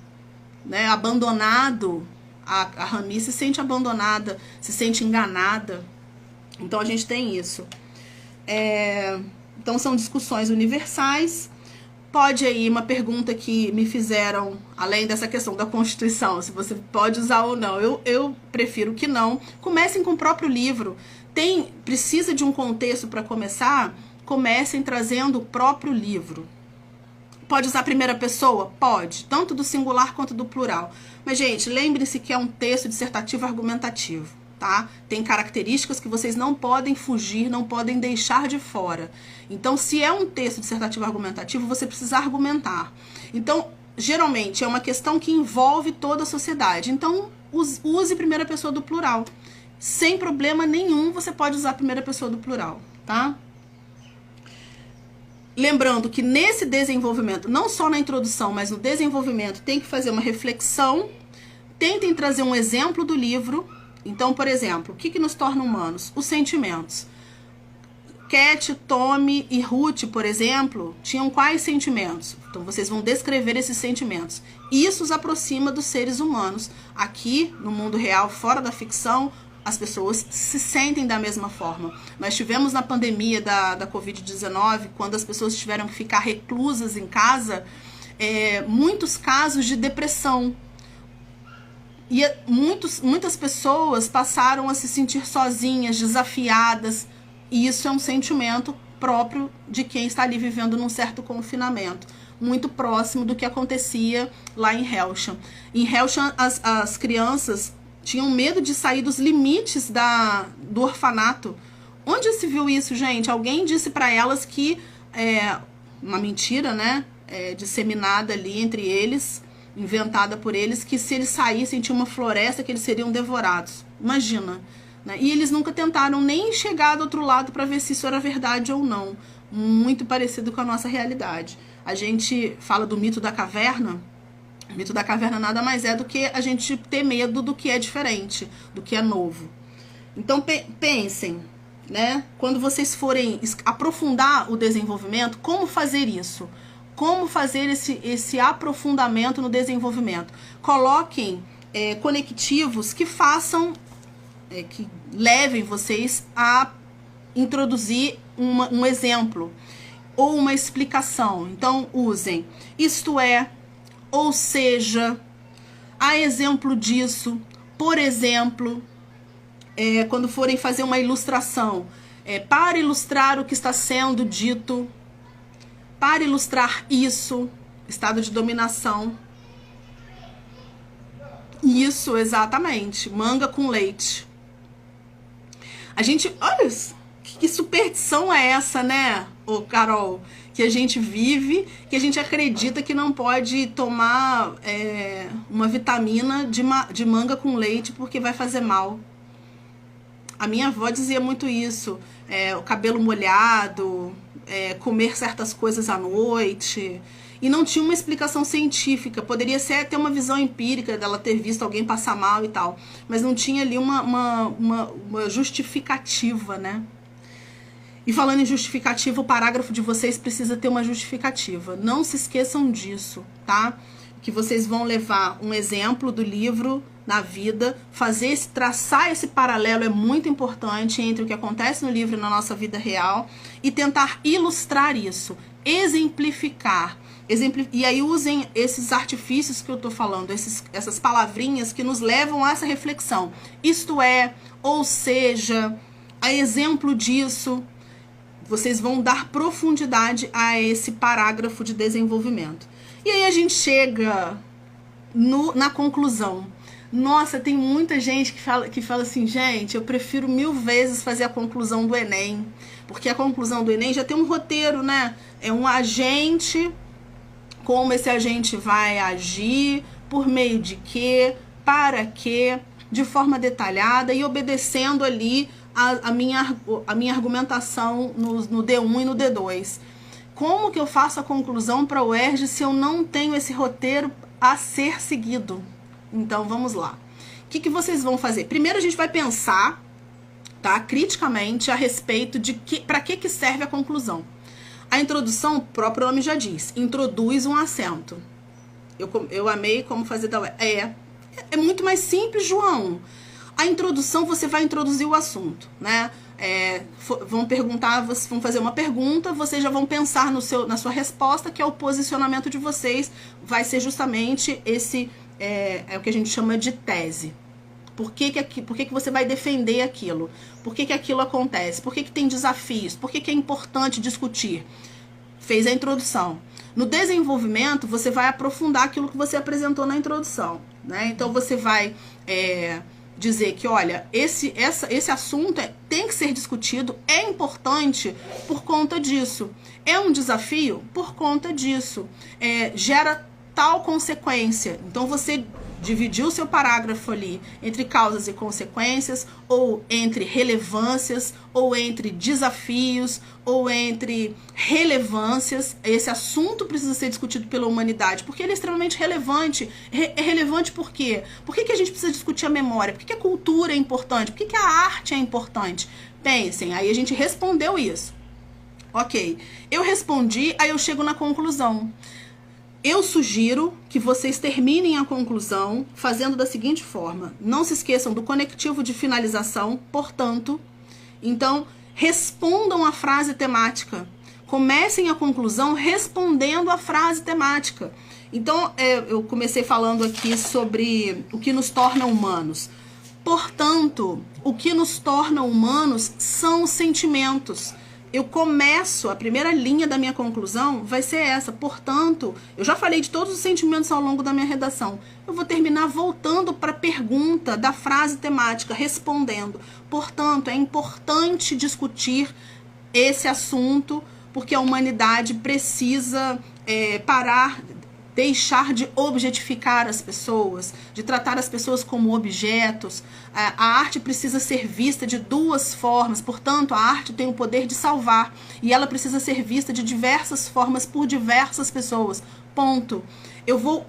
né, abandonado? A Rami se sente abandonada, se sente enganada. Então, a gente tem isso. Então, são discussões universais. Pode aí, uma pergunta que me fizeram, além dessa questão da Constituição, se você pode usar ou não. Eu prefiro que não. Comecem com o próprio livro. Precisa de um contexto para começar? Comecem trazendo o próprio livro. Pode usar a primeira pessoa? Pode. Tanto do singular quanto do plural. Mas, gente, lembre-se que é um texto dissertativo argumentativo. Tá? Tem características que vocês não podem fugir, não podem deixar de fora. Então, se é um texto dissertativo argumentativo, você precisa argumentar. Então, geralmente, é uma questão que envolve toda a sociedade. Então, use primeira pessoa do plural. Sem problema nenhum, você pode usar a primeira pessoa do plural, tá? Lembrando que nesse desenvolvimento, não só na introdução, mas no desenvolvimento, tem que fazer uma reflexão. Tentem trazer um exemplo do livro. Então, por exemplo, o que nos torna humanos? Os sentimentos. Cat, Tommy e Ruth, por exemplo, tinham quais sentimentos? Então, vocês vão descrever esses sentimentos. Isso os aproxima dos seres humanos. Aqui, no mundo real, fora da ficção, as pessoas se sentem da mesma forma. Nós tivemos na pandemia da Covid-19, quando as pessoas tiveram que ficar reclusas em casa, muitos casos de depressão. E muitas pessoas passaram a se sentir sozinhas, desafiadas. E isso é um sentimento próprio de quem está ali vivendo num certo confinamento. Muito próximo do que acontecia lá em Hellsham. Em Hellsham, as crianças tinham medo de sair dos limites do orfanato. Onde se viu isso, gente? Alguém disse para elas que... uma mentira, né? disseminada ali entre eles, inventada por eles, que se eles saíssem tinha uma floresta que eles seriam devorados. Imagina, né? E eles nunca tentaram nem chegar do outro lado para ver se isso era verdade ou não. Muito parecido com a nossa realidade. A gente fala do mito da caverna. O mito da caverna nada mais é do que a gente ter medo do que é diferente, do que é novo. Então pensem, né? Quando vocês forem aprofundar o desenvolvimento, como fazer isso? Como fazer esse aprofundamento no desenvolvimento? Coloquem conectivos que façam, que levem vocês a introduzir um exemplo ou uma explicação. Então usem isto é, ou seja, a exemplo disso, por exemplo, quando forem fazer uma ilustração, para ilustrar o que está sendo dito, para ilustrar isso, estado de dominação. Isso, exatamente, manga com leite. A gente, olha, que superstição é essa, né, ô Carol? Que a gente vive, que a gente acredita que não pode tomar uma vitamina de manga com leite porque vai fazer mal. A minha avó dizia muito isso, o cabelo molhado, comer certas coisas à noite, e não tinha uma explicação científica. Poderia ser ter uma visão empírica dela ter visto alguém passar mal e tal, mas não tinha ali uma justificativa, né? E falando em justificativa, o parágrafo de vocês precisa ter uma justificativa. Não se esqueçam disso, tá? Que vocês vão levar um exemplo do livro na vida, traçar esse paralelo é muito importante entre o que acontece no livro e na nossa vida real, e tentar ilustrar isso, exemplificar. E aí usem esses artifícios que eu tô falando, essas palavrinhas que nos levam a essa reflexão. Isto é, ou seja, a exemplo disso, vocês vão dar profundidade a esse parágrafo de desenvolvimento. E aí a gente chega na conclusão. Nossa, tem muita gente que fala assim, gente, eu prefiro 1000 vezes fazer a conclusão do Enem, porque a conclusão do Enem já tem um roteiro, né? É um agente, como esse agente vai agir, por meio de quê, para quê, de forma detalhada e obedecendo ali a minha argumentação no D1 e no D2. Como que eu faço a conclusão para o UERJ se eu não tenho esse roteiro a ser seguido? Então, vamos lá. O que vocês vão fazer? Primeiro, a gente vai pensar, tá, criticamente a respeito de para que serve a conclusão. A introdução, o próprio nome já diz, introduz um acento. Eu amei como fazer da UERJ. É muito mais simples, João. A introdução, você vai introduzir o assunto, né? Vão fazer uma pergunta, vocês já vão pensar na sua resposta, que é o posicionamento de vocês, vai ser justamente esse, o que a gente chama de tese. Por que você vai defender aquilo? Por que aquilo acontece? Por que tem desafios? Por que é importante discutir? Fez a introdução. No desenvolvimento, você vai aprofundar aquilo que você apresentou na introdução, né? Então, você vai dizer que, olha, esse assunto tem que ser discutido, é importante por conta disso, é um desafio por conta disso, gera tal consequência. Então você dividiu o seu parágrafo ali entre causas e consequências, ou entre relevâncias, ou entre desafios, ou entre relevâncias. Esse assunto precisa ser discutido pela humanidade, porque ele é extremamente relevante. É relevante por quê? Por que a gente precisa discutir a memória? Por que a cultura é importante? Por que a arte é importante? Pensem, aí a gente respondeu isso. Ok, eu respondi, aí eu chego na conclusão. Eu sugiro que vocês terminem a conclusão fazendo da seguinte forma. Não se esqueçam do conectivo de finalização, portanto. Então, respondam a frase temática. Comecem a conclusão respondendo a frase temática. Então, eu comecei falando aqui sobre o que nos torna humanos. Portanto, o que nos torna humanos são os sentimentos. Eu começo, a primeira linha da minha conclusão vai ser essa. Portanto, eu já falei de todos os sentimentos ao longo da minha redação. Eu vou terminar voltando para a pergunta da frase temática, respondendo. Portanto, é importante discutir esse assunto, porque a humanidade precisa deixar de objetificar as pessoas, de tratar as pessoas como objetos. A arte precisa ser vista de duas formas, portanto, a arte tem o poder de salvar, e ela precisa ser vista de diversas formas por diversas pessoas. Ponto. Eu vou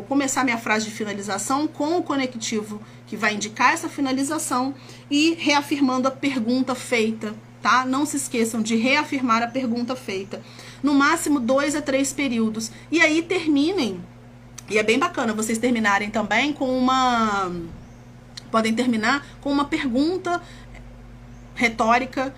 começar minha frase de finalização com o conectivo que vai indicar essa finalização e reafirmando a pergunta feita, tá? Não se esqueçam de reafirmar a pergunta feita. No máximo 2 a 3 períodos. E aí terminem. E é bem bacana vocês terminarem também com uma... Podem terminar com uma pergunta retórica.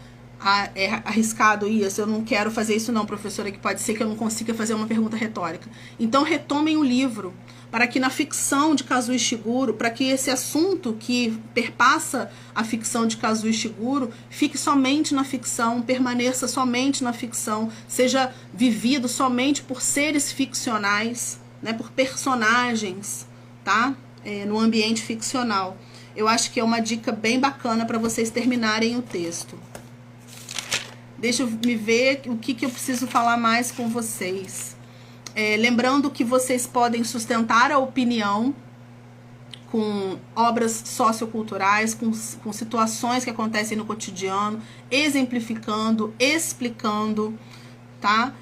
É arriscado isso, eu não quero fazer isso não, professora, que pode ser que eu não consiga fazer uma pergunta retórica. Então retomem o livro, para que na ficção de Kazuo Ishiguro, para que esse assunto que perpassa a ficção de Kazuo Ishiguro fique somente na ficção, permaneça somente na ficção, seja vivido somente por seres ficcionais, né, por personagens, tá? No ambiente ficcional. Eu acho que é uma dica bem bacana para vocês terminarem o texto. Deixa eu me ver o que eu preciso falar mais com vocês. Lembrando que vocês podem sustentar a opinião com obras socioculturais, com situações que acontecem no cotidiano, exemplificando, explicando, tá?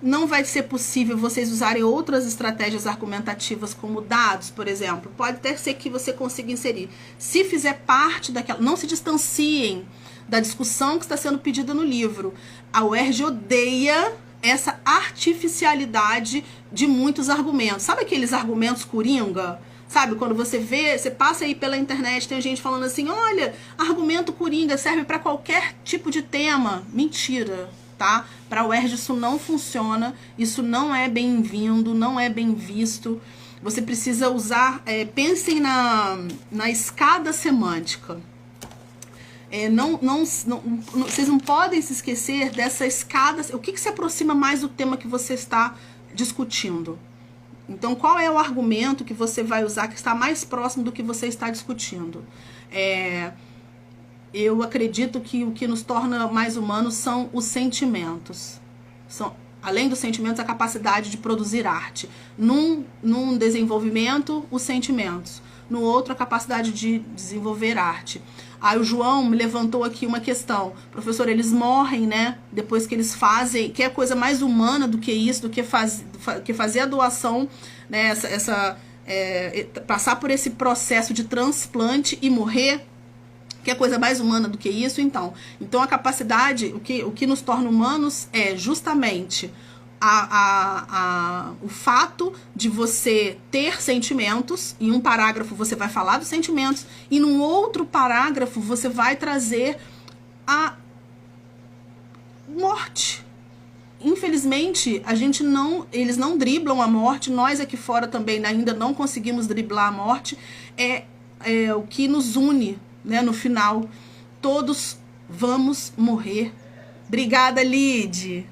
Não vai ser possível vocês usarem outras estratégias argumentativas como dados, por exemplo. Pode até ser que você consiga inserir. Se fizer parte daquela... Não se distanciem da discussão que está sendo pedida no livro. A UERJ odeia essa artificialidade de muitos argumentos. Sabe aqueles argumentos coringa? Sabe, quando você vê, você passa aí pela internet, tem gente falando assim, olha, argumento coringa serve para qualquer tipo de tema. Mentira, tá? Para a UERJ isso não funciona, isso não é bem-vindo, não é bem visto. Você precisa usar, pensem na escada semântica. Vocês não podem se esquecer dessa escada. O que se aproxima mais do tema que você está discutindo? Então, qual é o argumento que você vai usar que está mais próximo do que você está discutindo? Eu acredito que o que nos torna mais humanos são os sentimentos. Além dos sentimentos, a capacidade de produzir arte. Num desenvolvimento, os sentimentos. No outro, a capacidade de desenvolver arte. Aí o João me levantou aqui uma questão. Professor, eles morrem, né? Depois que eles fazem... Que é coisa mais humana do que isso, do que fazer a doação, né? Passar por esse processo de transplante e morrer. Que é coisa mais humana do que isso, então. Então a capacidade, o que nos torna humanos é justamente o fato de você ter sentimentos. Em um parágrafo você vai falar dos sentimentos e num outro parágrafo você vai trazer a morte. Infelizmente, eles não driblam a morte, nós aqui fora também ainda não conseguimos driblar a morte. É o que nos une, né, no final. Todos vamos morrer. Obrigada, Lid.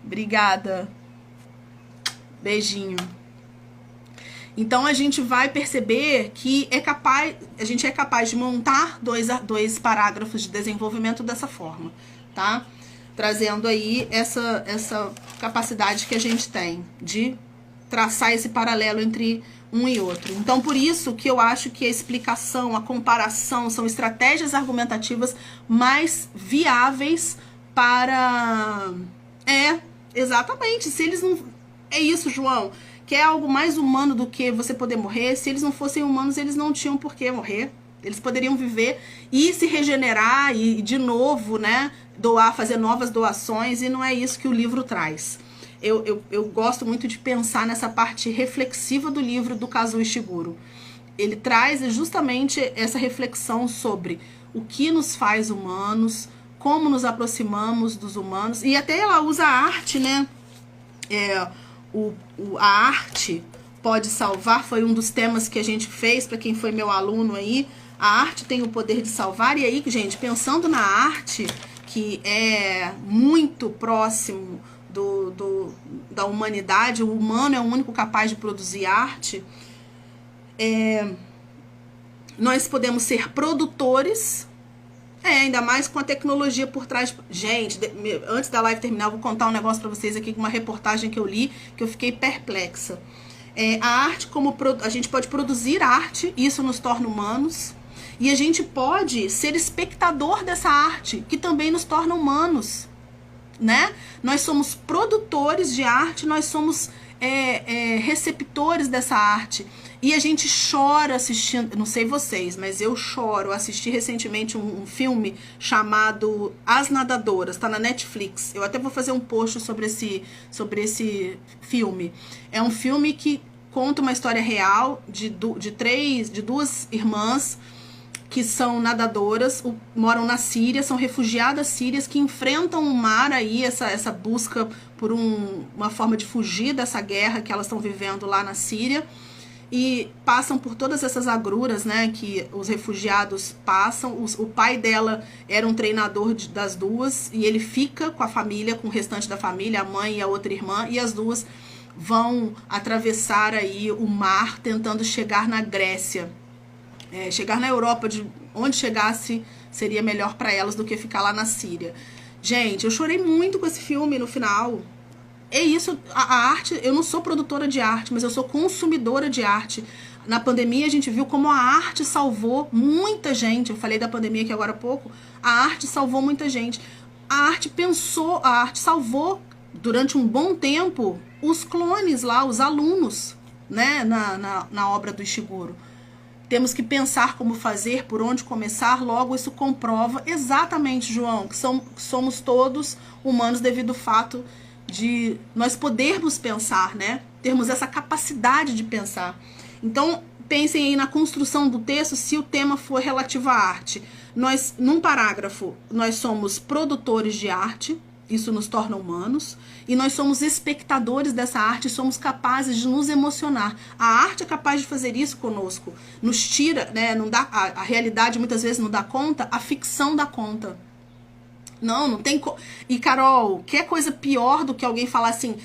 Obrigada. Beijinho. Então a gente vai perceber que a gente é capaz de montar dois parágrafos de desenvolvimento dessa forma, tá? Trazendo aí essa capacidade que a gente tem de traçar esse paralelo entre um e outro. Então, por isso que eu acho que a explicação, a comparação são estratégias argumentativas mais viáveis para... Exatamente. Se eles não... É isso, João. Que é algo mais humano do que você poder morrer. Se eles não fossem humanos, eles não tinham por que morrer. Eles poderiam viver e se regenerar e de novo, né, fazer novas doações, e não é isso que o livro traz. Eu gosto muito de pensar nessa parte reflexiva do livro do Kazuo Ishiguro. Ele traz justamente essa reflexão sobre o que nos faz humanos, como nos aproximamos dos humanos, e até ela usa a arte, né? A arte pode salvar, foi um dos temas que a gente fez para quem foi meu aluno aí. A arte tem o poder de salvar, e aí, gente, pensando na arte, que é muito próximo da humanidade, o humano é o único capaz de produzir arte, nós podemos ser produtores Ainda mais com a tecnologia por trás. Gente, antes da live terminar, eu vou contar um negócio pra vocês aqui, uma reportagem que eu li, que eu fiquei perplexa. A arte, a gente pode produzir arte, isso nos torna humanos. E a gente pode ser espectador dessa arte, que também nos torna humanos, né? Nós somos produtores de arte, nós somos receptores dessa arte. E a gente chora assistindo, não sei vocês, mas eu choro. Assisti recentemente um filme chamado As Nadadoras, tá na Netflix. Eu até vou fazer um post sobre esse filme. É um filme que conta uma história real de duas irmãs que são nadadoras, moram na Síria, são refugiadas sírias que enfrentam o mar aí, essa busca por uma forma de fugir dessa guerra que elas estão vivendo lá na Síria. E passam por todas essas agruras, né, que os refugiados passam. O pai dela era um treinador das duas, e ele fica com a família, com o restante da família, a mãe e a outra irmã, e as duas vão atravessar aí o mar, tentando chegar na Grécia. Chegar na Europa, de onde chegasse seria melhor para elas do que ficar lá na Síria. Gente, eu chorei muito com esse filme no final. É isso, a arte, eu não sou produtora de arte, mas eu sou consumidora de arte. Na pandemia a gente viu como a arte salvou muita gente. Eu falei da pandemia aqui agora há pouco. A arte salvou muita gente. A arte salvou durante um bom tempo os clones lá, os alunos, né, na obra do Ishiguro. Temos que pensar como fazer, por onde começar. Logo, isso comprova exatamente, João, que somos todos humanos devido ao fato de nós podermos pensar, né? Termos essa capacidade de pensar. Então, pensem aí na construção do texto, se o tema for relativo à arte. Num parágrafo, nós somos produtores de arte, isso nos torna humanos, e nós somos espectadores dessa arte, somos capazes de nos emocionar. A arte é capaz de fazer isso conosco, nos tira, né? Não dá, a realidade muitas vezes não dá conta, a ficção dá conta. Não tem... E, Carol, que coisa pior do que alguém falar assim...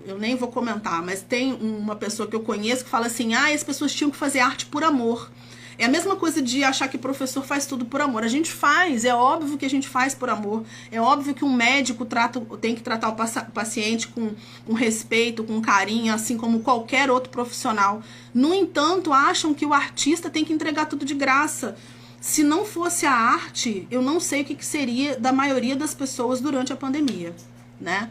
eu nem vou comentar, mas tem uma pessoa que eu conheço que fala assim... as pessoas tinham que fazer arte por amor. É a mesma coisa de achar que o professor faz tudo por amor. A gente faz, é óbvio que a gente faz por amor. É óbvio que um médico tem que tratar o paciente com respeito, com carinho, assim como qualquer outro profissional. No entanto, acham que o artista tem que entregar tudo de graça. Se não fosse a arte, eu não sei o que seria da maioria das pessoas durante a pandemia, né?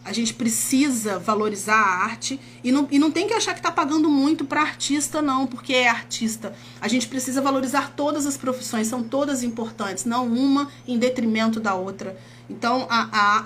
A gente precisa valorizar a arte e não tem que achar que tá pagando muito para artista, não, porque é artista. A gente precisa valorizar todas as profissões, são todas importantes, não uma em detrimento da outra. Então,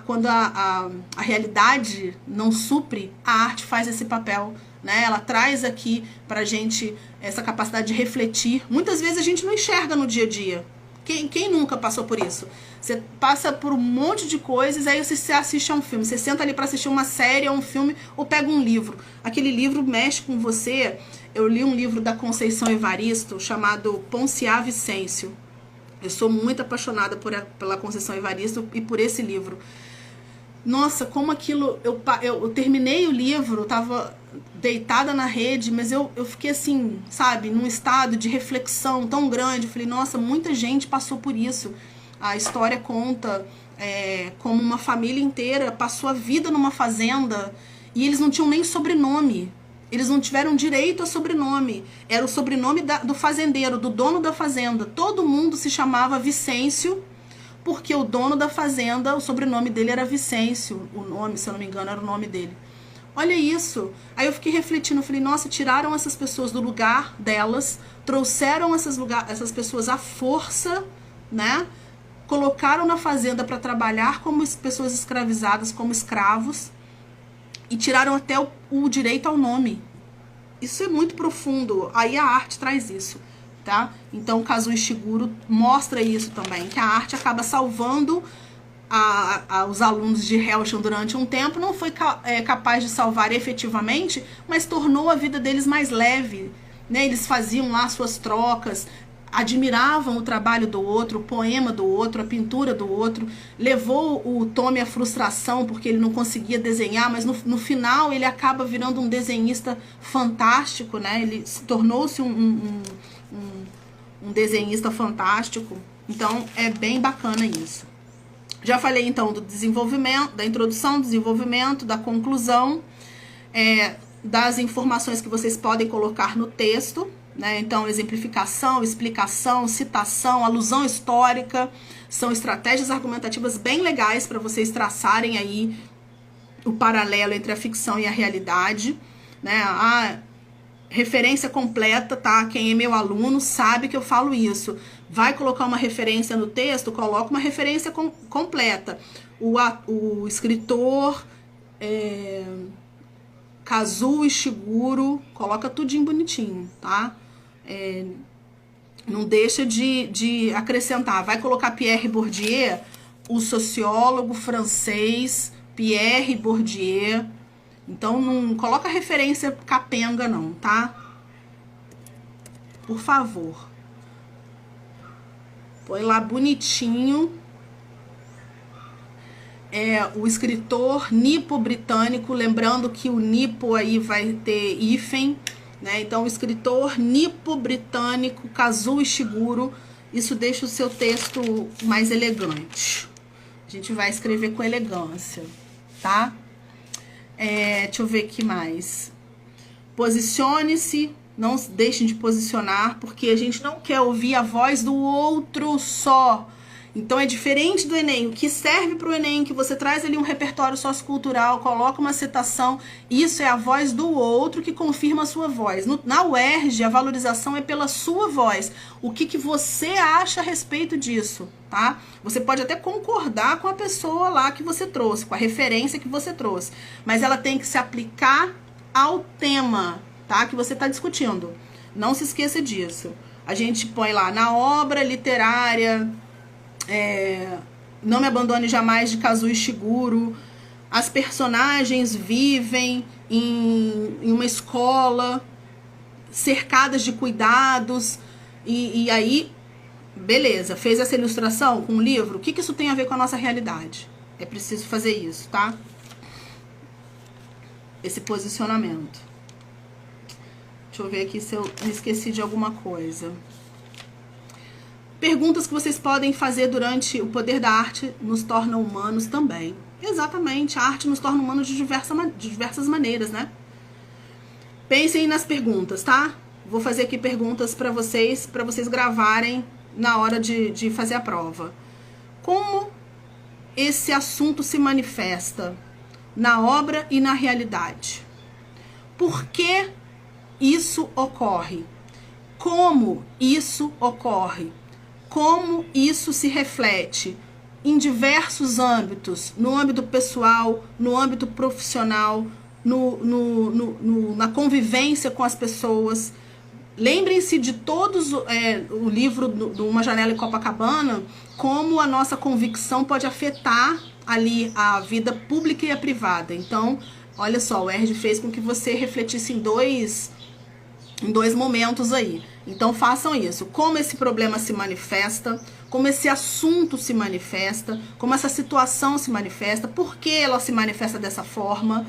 quando a realidade não supre, a arte faz esse papel, né? Ela traz aqui pra gente essa capacidade de refletir. Muitas vezes a gente não enxerga no dia a dia. Quem nunca passou por isso? Você passa por um monte de coisas, aí você assiste a um filme. Você senta ali pra assistir uma série ou um filme, ou pega um livro. Aquele livro mexe com você. Eu li um livro da Conceição Evaristo chamado Ponciá Vicêncio. Eu sou muito apaixonada pela Conceição Evaristo e por esse livro. Nossa, como aquilo... Eu terminei o livro, eu tava deitada na rede, mas eu fiquei assim, sabe, num estado de reflexão tão grande. Eu falei, nossa, muita gente passou por isso. A história conta como uma família inteira passou a vida numa fazenda e eles não tinham nem sobrenome. Eles não tiveram direito a sobrenome. Era o sobrenome do fazendeiro, do dono da fazenda. Todo mundo se chamava Vicêncio, porque o dono da fazenda, o sobrenome dele era Vicêncio. O nome, se eu não me engano, era o nome dele. Olha isso. Aí eu fiquei refletindo, eu falei, nossa, tiraram essas pessoas do lugar delas, trouxeram essas pessoas à força, né? Colocaram na fazenda para trabalhar como pessoas escravizadas, como escravos, e tiraram até o direito ao nome. Isso é muito profundo. Aí a arte traz isso, tá? Então o Kazuo Ishiguro mostra isso também, que a arte acaba salvando os alunos de Hellshan durante um tempo. Não foi capaz de salvar efetivamente, mas tornou a vida deles mais leve, né? Eles faziam lá suas trocas, admiravam o trabalho do outro, o poema do outro, a pintura do outro. Levou o Tomi à frustração porque ele não conseguia desenhar, mas no final ele acaba virando um desenhista fantástico, né? Ele tornou-se um desenhista fantástico. Então, é bem bacana isso. Já falei, então, do desenvolvimento, da introdução, desenvolvimento, da conclusão, das informações que vocês podem colocar no texto, né? Então, exemplificação, explicação, citação, alusão histórica, são estratégias argumentativas bem legais para vocês traçarem aí o paralelo entre a ficção e a realidade, né? A referência completa, tá? Quem é meu aluno sabe que eu falo isso. Vai colocar uma referência no texto, coloca uma referência completa. O escritor Kazuo Ishiguro, coloca tudinho bonitinho, tá? Não deixa de acrescentar. Vai colocar Pierre Bourdieu, o sociólogo francês Pierre Bourdieu. Então, não coloca referência capenga, não, tá? Por favor. Põe lá bonitinho. O escritor nipo-britânico, lembrando que o nipo aí vai ter hífen, né? Então, o escritor nipo-britânico Kazuo Ishiguro, isso deixa o seu texto mais elegante. A gente vai escrever com elegância, tá? Deixa eu ver aqui mais. Posicione-se, não deixem de posicionar, porque a gente não quer ouvir a voz do outro só. Então é diferente do Enem. O que serve para o Enem, que você traz ali um repertório sociocultural, coloca uma citação, isso é a voz do outro que confirma a sua voz. Na UERJ, a valorização é pela sua voz. O que você acha a respeito disso, tá? Você pode até concordar com a pessoa lá que você trouxe, com a referência que você trouxe, mas ela tem que se aplicar ao tema, tá? Que você está discutindo. Não se esqueça disso. A gente põe lá na obra literária... Não Me Abandone Jamais, de Kazuo Ishiguro. As personagens vivem em uma escola, cercadas de cuidados, e aí, beleza, fez essa ilustração com o livro, o que isso tem a ver com a nossa realidade? É preciso fazer isso, tá? Esse posicionamento. Deixa eu ver aqui se eu me esqueci de alguma coisa. Perguntas que vocês podem fazer durante o poder da arte nos torna humanos também. Exatamente, a arte nos torna humanos de diversas maneiras, né? Pensem nas perguntas, tá? Vou fazer aqui perguntas para vocês gravarem na hora de fazer a prova. Como esse assunto se manifesta na obra e na realidade? Por que isso ocorre? Como isso ocorre? Como isso se reflete em diversos âmbitos, no âmbito pessoal, no âmbito profissional, na convivência com as pessoas. Lembrem-se de todos, o livro do Uma Janela em Copacabana, como a nossa convicção pode afetar ali a vida pública e a privada. Então, olha só, o ERJ fez com que você refletisse em dois momentos aí. Então façam isso. Como esse problema se manifesta, como esse assunto se manifesta, como essa situação se manifesta, por que ela se manifesta dessa forma,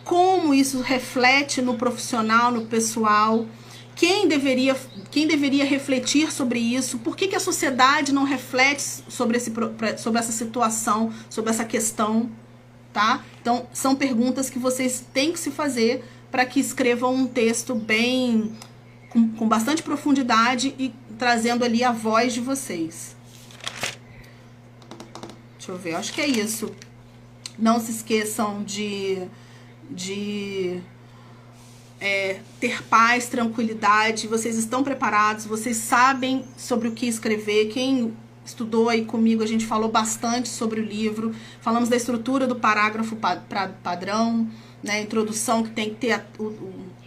como isso reflete no profissional, no pessoal, quem deveria refletir sobre isso, por que a sociedade não reflete sobre essa situação, sobre essa questão, tá? Então são perguntas que vocês têm que se fazer para que escrevam um texto bem, com bastante profundidade e trazendo ali a voz de vocês. Deixa eu ver, acho que é isso. Não se esqueçam de ter paz, tranquilidade. Vocês estão preparados, vocês sabem sobre o que escrever. Quem estudou aí comigo, a gente falou bastante sobre o livro. Falamos da estrutura do parágrafo padrão, né, introdução, que tem que ter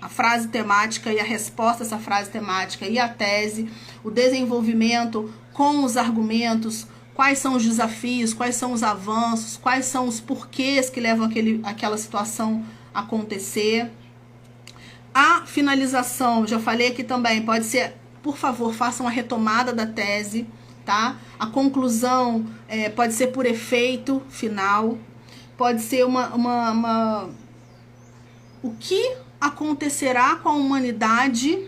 a frase temática e a resposta a essa frase temática e a tese, o desenvolvimento com os argumentos, quais são os desafios, quais são os avanços, quais são os porquês que levam aquela situação a acontecer. A finalização, já falei aqui também, pode ser, por favor, façam a retomada da tese, tá? A conclusão pode ser por efeito final, pode ser o que acontecerá com a humanidade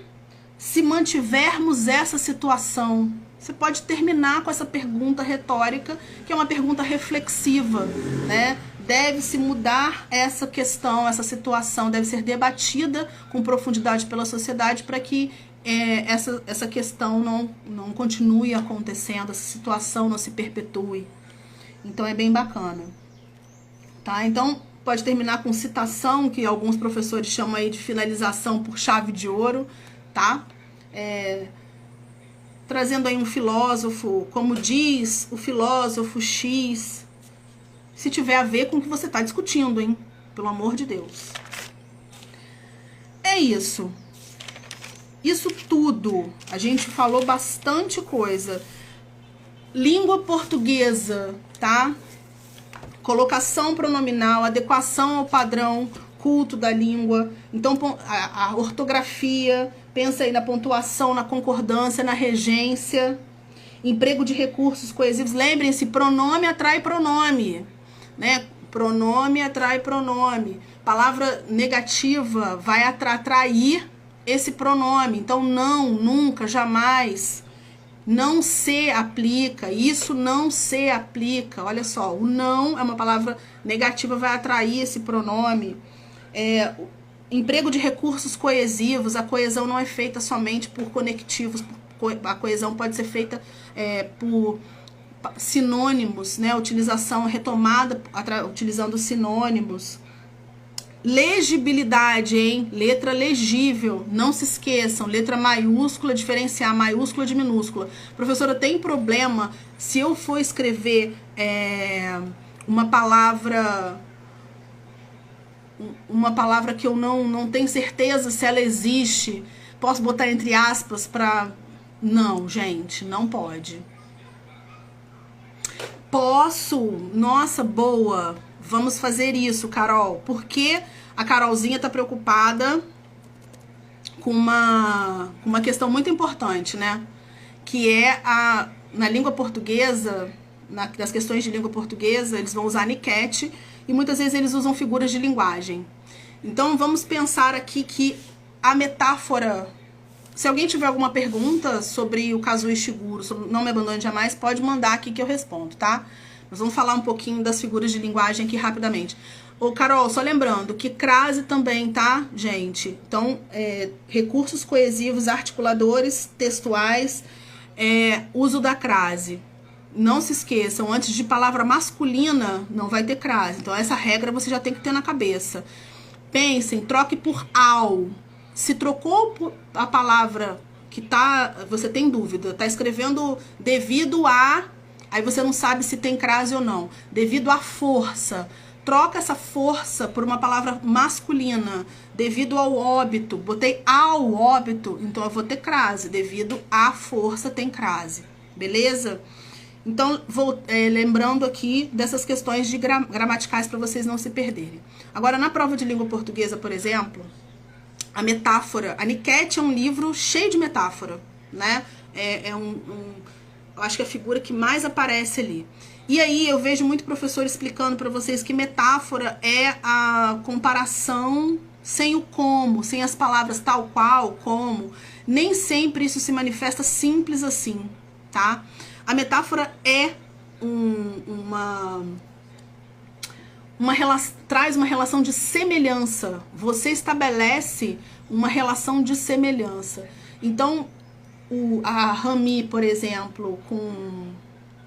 se mantivermos essa situação? Você pode terminar com essa pergunta retórica, que é uma pergunta reflexiva, né? Deve-se mudar essa questão, essa situação, deve ser debatida com profundidade pela sociedade para que essa questão não continue acontecendo, essa situação não se perpetue. Então é bem bacana. Tá? Então pode terminar com citação, que alguns professores chamam aí de finalização por chave de ouro, tá? Trazendo aí um filósofo, como diz o filósofo X, se tiver a ver com o que você está discutindo, hein? Pelo amor de Deus. É isso. Isso tudo. A gente falou bastante coisa. Língua portuguesa, tá? Colocação pronominal, adequação ao padrão culto da língua. Então, a ortografia, pensa aí na pontuação, na concordância, na regência. Emprego de recursos coesivos. Lembrem-se, pronome atrai pronome, né? Pronome atrai pronome. Palavra negativa vai atrair esse pronome. Então, não, nunca, jamais. Não se aplica. Isso não se aplica. Olha só, o não é uma palavra negativa, vai atrair esse pronome. Emprego de recursos coesivos. A coesão não é feita somente por conectivos. A coesão pode ser feita por sinônimos, né? Utilização retomada utilizando sinônimos. Legibilidade, hein? Letra legível, não se esqueçam, letra maiúscula, diferenciar maiúscula de minúscula. Professora, tem problema se eu for escrever uma palavra que eu não tenho certeza se ela existe, posso botar entre aspas para... Não, gente, não pode. Posso? Nossa, boa. Vamos fazer isso, Carol. Porque a Carolzinha tá preocupada com uma questão muito importante, né? Que é na língua portuguesa, das questões de língua portuguesa, eles vão usar niquete e muitas vezes eles usam figuras de linguagem. Então, vamos pensar aqui que a metáfora... Se alguém tiver alguma pergunta sobre o casuística seguro, sobre Não Me Abandone Jamais, pode mandar aqui que eu respondo, tá? Nós vamos falar um pouquinho das figuras de linguagem aqui rapidamente. Ô, Carol, só lembrando que crase também, tá, gente? Então, recursos coesivos, articuladores, textuais, uso da crase. Não se esqueçam, antes de palavra masculina, não vai ter crase. Então, essa regra você já tem que ter na cabeça. Pensem, troque por ao. Se trocou a palavra que você tem dúvida, tá escrevendo devido a, aí você não sabe se tem crase ou não. Devido à força, troca essa força por uma palavra masculina. Devido ao óbito, botei ao óbito, então eu vou ter crase. Devido à força tem crase, beleza? Então, lembrando aqui dessas questões de gramaticais para vocês não se perderem. Agora, na prova de língua portuguesa, por exemplo... A metáfora, a Niquete é um livro cheio de metáfora, né? Eu acho que é a figura que mais aparece ali. E aí eu vejo muito professor explicando para vocês que metáfora é a comparação sem o como, sem as palavras tal qual, como. Nem sempre isso se manifesta simples assim, tá? A metáfora é traz uma relação de semelhança. Você estabelece uma relação de semelhança. Então, a Rami, por exemplo,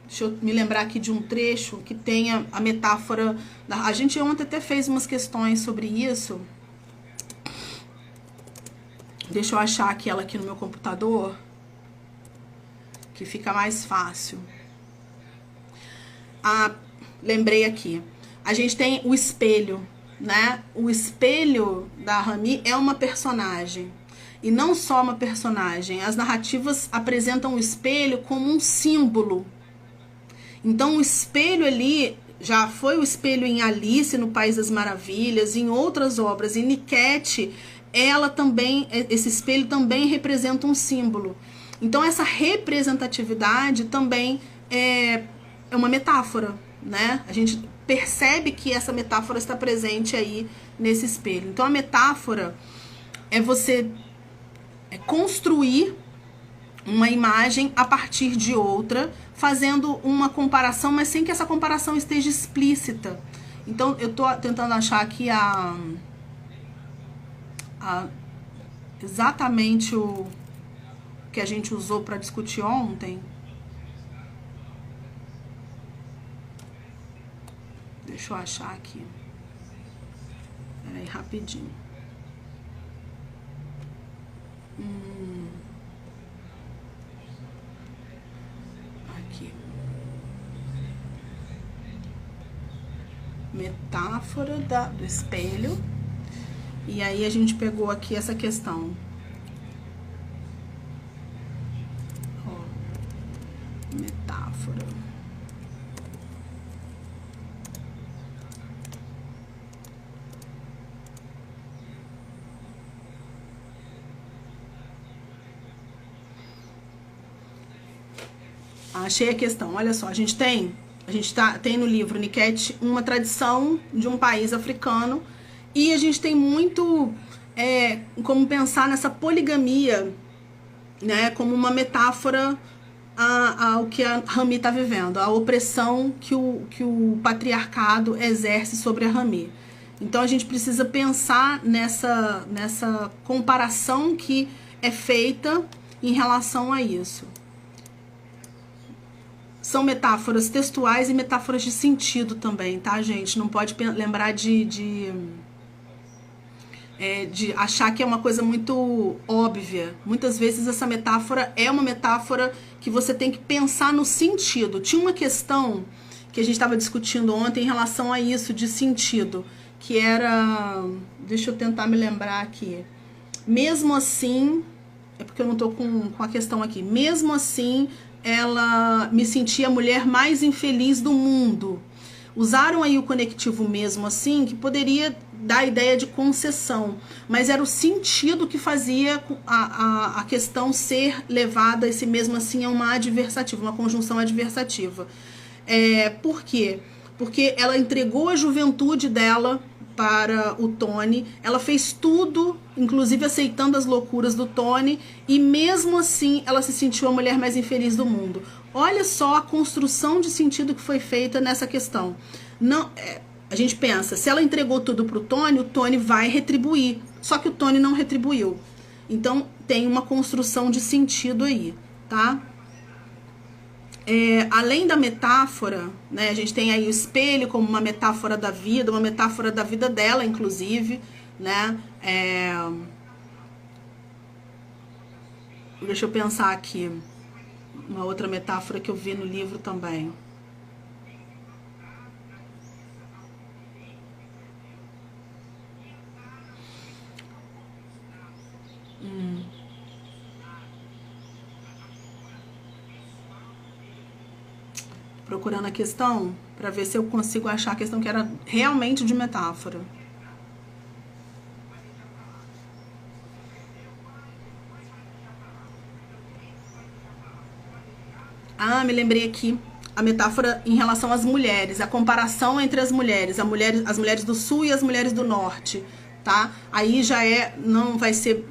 deixa eu me lembrar aqui de um trecho que tem a metáfora... A gente ontem até fez umas questões sobre isso. Deixa eu achar ela aqui no meu computador, que fica mais fácil. Lembrei aqui. A gente tem o espelho, né? O espelho da Rami é uma personagem. E não só uma personagem. As narrativas apresentam o espelho como um símbolo. Então, o espelho ali já foi o espelho em Alice, no País das Maravilhas, em outras obras. Em Niquete, esse espelho também representa um símbolo. Então, essa representatividade também é uma metáfora, né? A gente percebe que essa metáfora está presente aí nesse espelho. Então, a metáfora é você construir uma imagem a partir de outra, fazendo uma comparação, mas sem que essa comparação esteja explícita. Então, eu tô tentando achar aqui exatamente o que a gente usou para discutir ontem. Deixa eu achar aqui. Peraí, rapidinho. Aqui. Metáfora do espelho. E aí a gente pegou aqui essa questão. Ó, metáfora. Achei a questão. Olha só, a gente tem no livro Niket uma tradição de um país africano e a gente tem muito como pensar nessa poligamia, né, como uma metáfora ao que a Rami está vivendo, a opressão que o patriarcado exerce sobre a Rami. Então a gente precisa pensar nessa comparação que é feita em relação a isso. São metáforas textuais e metáforas de sentido também, tá, gente? Não pode lembrar de achar que é uma coisa muito óbvia. Muitas vezes essa metáfora é uma metáfora que você tem que pensar no sentido. Tinha uma questão que a gente estava discutindo ontem em relação a isso, de sentido, que era... Deixa eu tentar me lembrar aqui. Mesmo assim... É porque eu não tô com a questão aqui. Mesmo assim... ela me sentia a mulher mais infeliz do mundo. Usaram aí o conectivo mesmo assim, que poderia dar a ideia de concessão, mas era o sentido que fazia a questão ser levada, esse mesmo assim, a uma adversativa, uma conjunção adversativa. Por quê? Porque ela entregou a juventude dela para o Tony, ela fez tudo, inclusive aceitando as loucuras do Tony, e mesmo assim ela se sentiu a mulher mais infeliz do mundo. Olha só a construção de sentido que foi feita nessa questão. Não, a gente pensa, se ela entregou tudo para o Tony vai retribuir, só que o Tony não retribuiu. Então tem uma construção de sentido aí, tá? Além da metáfora, né, a gente tem aí o espelho como uma metáfora da vida dela, inclusive, né? Deixa eu pensar aqui, uma outra metáfora que eu vi no livro também. Procurando a questão para ver se eu consigo achar a questão que era realmente de metáfora. Ah, me lembrei aqui. A metáfora em relação às mulheres, a comparação entre as mulheres do sul e as mulheres do norte, tá? Aí já não vai ser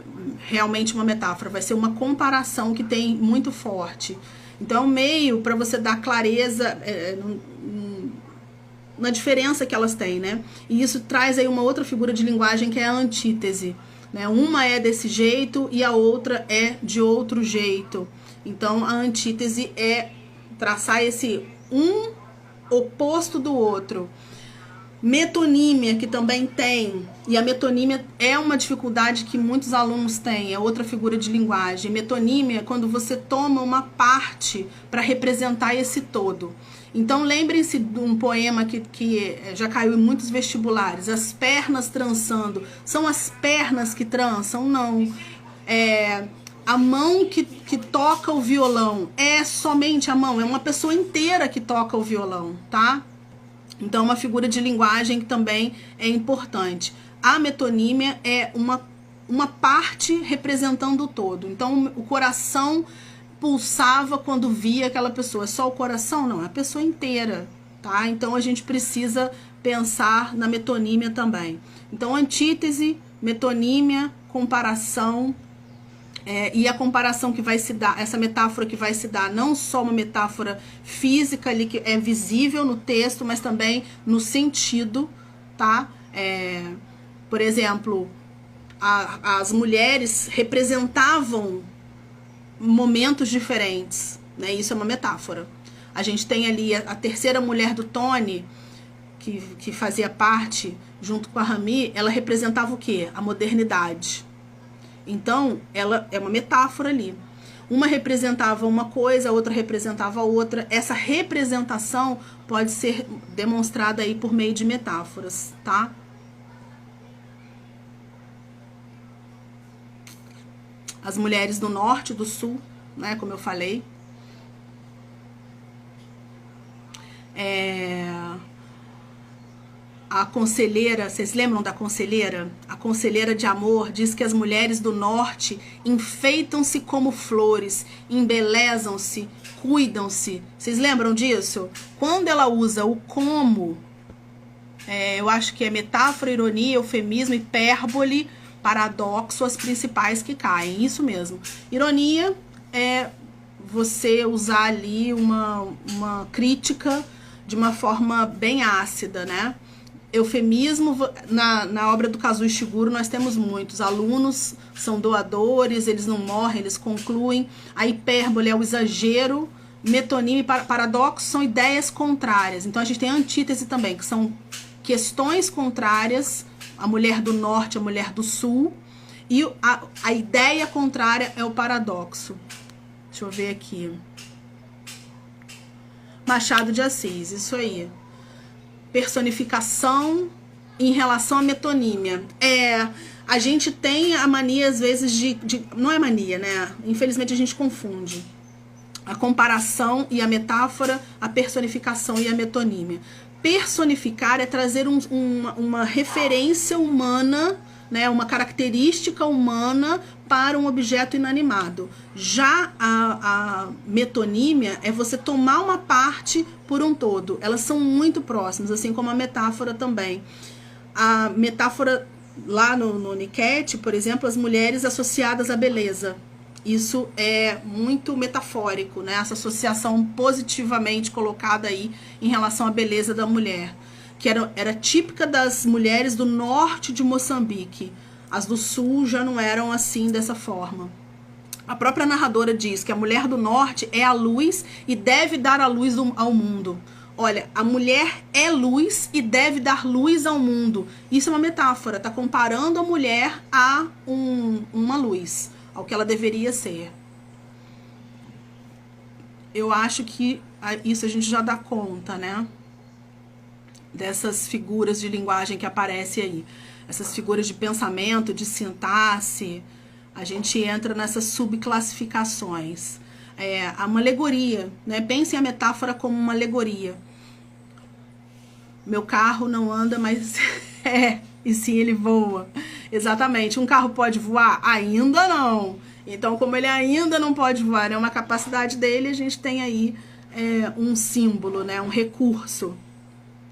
realmente uma metáfora, vai ser uma comparação que tem muito forte. Então é um meio para você dar clareza na diferença que elas têm, né? E isso traz aí uma outra figura de linguagem que é a antítese, né? Uma é desse jeito e a outra é de outro jeito. Então a antítese é traçar esse um oposto do outro. Metonímia, que também tem, e a metonímia é uma dificuldade que muitos alunos têm, é outra figura de linguagem. Metonímia é quando você toma uma parte para representar esse todo. Então lembrem-se de um poema que já caiu em muitos vestibulares, as pernas trançando. São as pernas que trançam? Não. A mão que toca o violão é somente a mão, é uma pessoa inteira que toca o violão, tá? Então, uma figura de linguagem que também é importante. A metonímia é uma parte representando o todo. Então, o coração pulsava quando via aquela pessoa. É só o coração? Não, é a pessoa inteira, tá? Então, a gente precisa pensar na metonímia também. Então, antítese, metonímia, comparação E a comparação que vai se dar, essa metáfora que vai se dar, não só uma metáfora física ali que é visível no texto, mas também no sentido, tá? Por exemplo, as mulheres representavam momentos diferentes, né? Isso é uma metáfora. A gente tem ali a terceira mulher do Tony, que fazia parte, junto com a Rami, ela representava o quê? A modernidade. Então, ela é uma metáfora ali. Uma representava uma coisa, a outra representava outra. Essa representação pode ser demonstrada aí por meio de metáforas, tá? As mulheres do norte e do sul, né, como eu falei. A conselheira, vocês lembram da conselheira? A conselheira de amor diz que as mulheres do norte enfeitam-se como flores, embelezam-se, cuidam-se. Vocês lembram disso? Quando ela usa o como, eu acho que é metáfora, ironia, eufemismo, hipérbole, paradoxo, as principais que caem. Isso mesmo. Ironia é você usar ali uma crítica de uma forma bem ácida, né? Eufemismo, na obra do Kazuo Ishiguro nós temos muitos. Alunos são doadores, eles não morrem, eles concluem. A hipérbole é o exagero. Metonímia e paradoxo são ideias contrárias. Então a gente tem a antítese também, que são questões contrárias. A mulher do norte, a mulher do sul. E a ideia contrária é o paradoxo. Deixa eu ver aqui. Machado de Assis, isso aí. Personificação em relação à metonímia. A gente tem a mania, às vezes, não é mania, né? Infelizmente, a gente confunde a comparação e a metáfora, a personificação e a metonímia. Personificar é trazer uma referência humana, né? Uma característica humana para um objeto inanimado. Já a metonímia é você tomar uma parte por um todo. Elas são muito próximas, assim como a metáfora também. A metáfora lá no Niket, por exemplo, as mulheres associadas à beleza. Isso é muito metafórico, né? Essa associação positivamente colocada aí em relação à beleza da mulher, que era típica das mulheres do norte de Moçambique. As do sul já não eram assim, dessa forma. A própria narradora diz que a mulher do norte é a luz e deve dar a luz ao mundo. Olha, a mulher é luz e deve dar luz ao mundo. Isso é uma metáfora, tá comparando a mulher a uma luz, ao que ela deveria ser. Eu acho que isso a gente já dá conta, né? Dessas figuras de linguagem que aparecem aí. Essas figuras de pensamento, de sintaxe. A gente entra nessas subclassificaçõe. Uma alegoria, né? Pensem a metáfora como uma alegoria. Meu carro não anda, mas e sim ele voa. Exatamente. Um carro pode voar? Ainda não. Então, como ele ainda não pode voar, é uma capacidade dele, a gente tem aí um símbolo, né? Um recurso,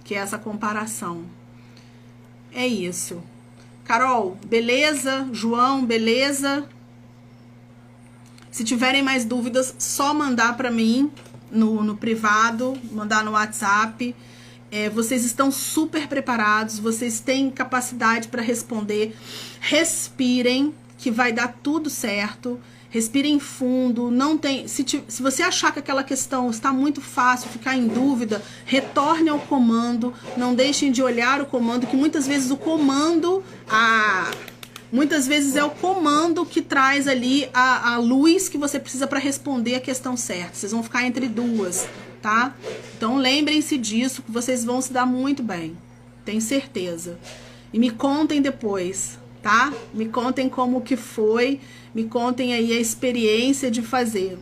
que é essa comparação. É isso. Carol, beleza? João, beleza? Se tiverem mais dúvidas, só mandar para mim no privado, mandar no WhatsApp. Vocês estão super preparados, vocês têm capacidade para responder. Respirem, que vai dar tudo certo. Respirem fundo. Não tem. Se você achar que aquela questão está muito fácil, ficar em dúvida, retorne ao comando. Não deixem de olhar o comando, que muitas vezes o comando, muitas vezes é o comando que traz ali a luz que você precisa para responder a questão certa. Vocês vão ficar entre duas, tá? Então lembrem-se disso, que vocês vão se dar muito bem. Tenho certeza. E me contem depois, tá? Me contem como que foi. Me contem aí a experiência de fazer.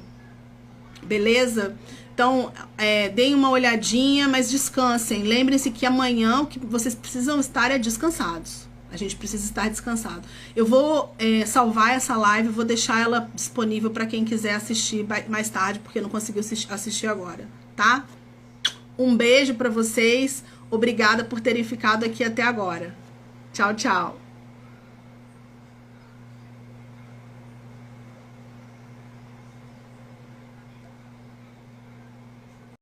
Beleza? Então, deem uma olhadinha, mas descansem. Lembrem-se que amanhã o que vocês precisam estar é descansados. A gente precisa estar descansado. Eu vou salvar essa live, vou deixar ela disponível para quem quiser assistir mais tarde, porque não conseguiu assistir agora, tá? Um beijo para vocês. Obrigada por terem ficado aqui até agora. Tchau, tchau.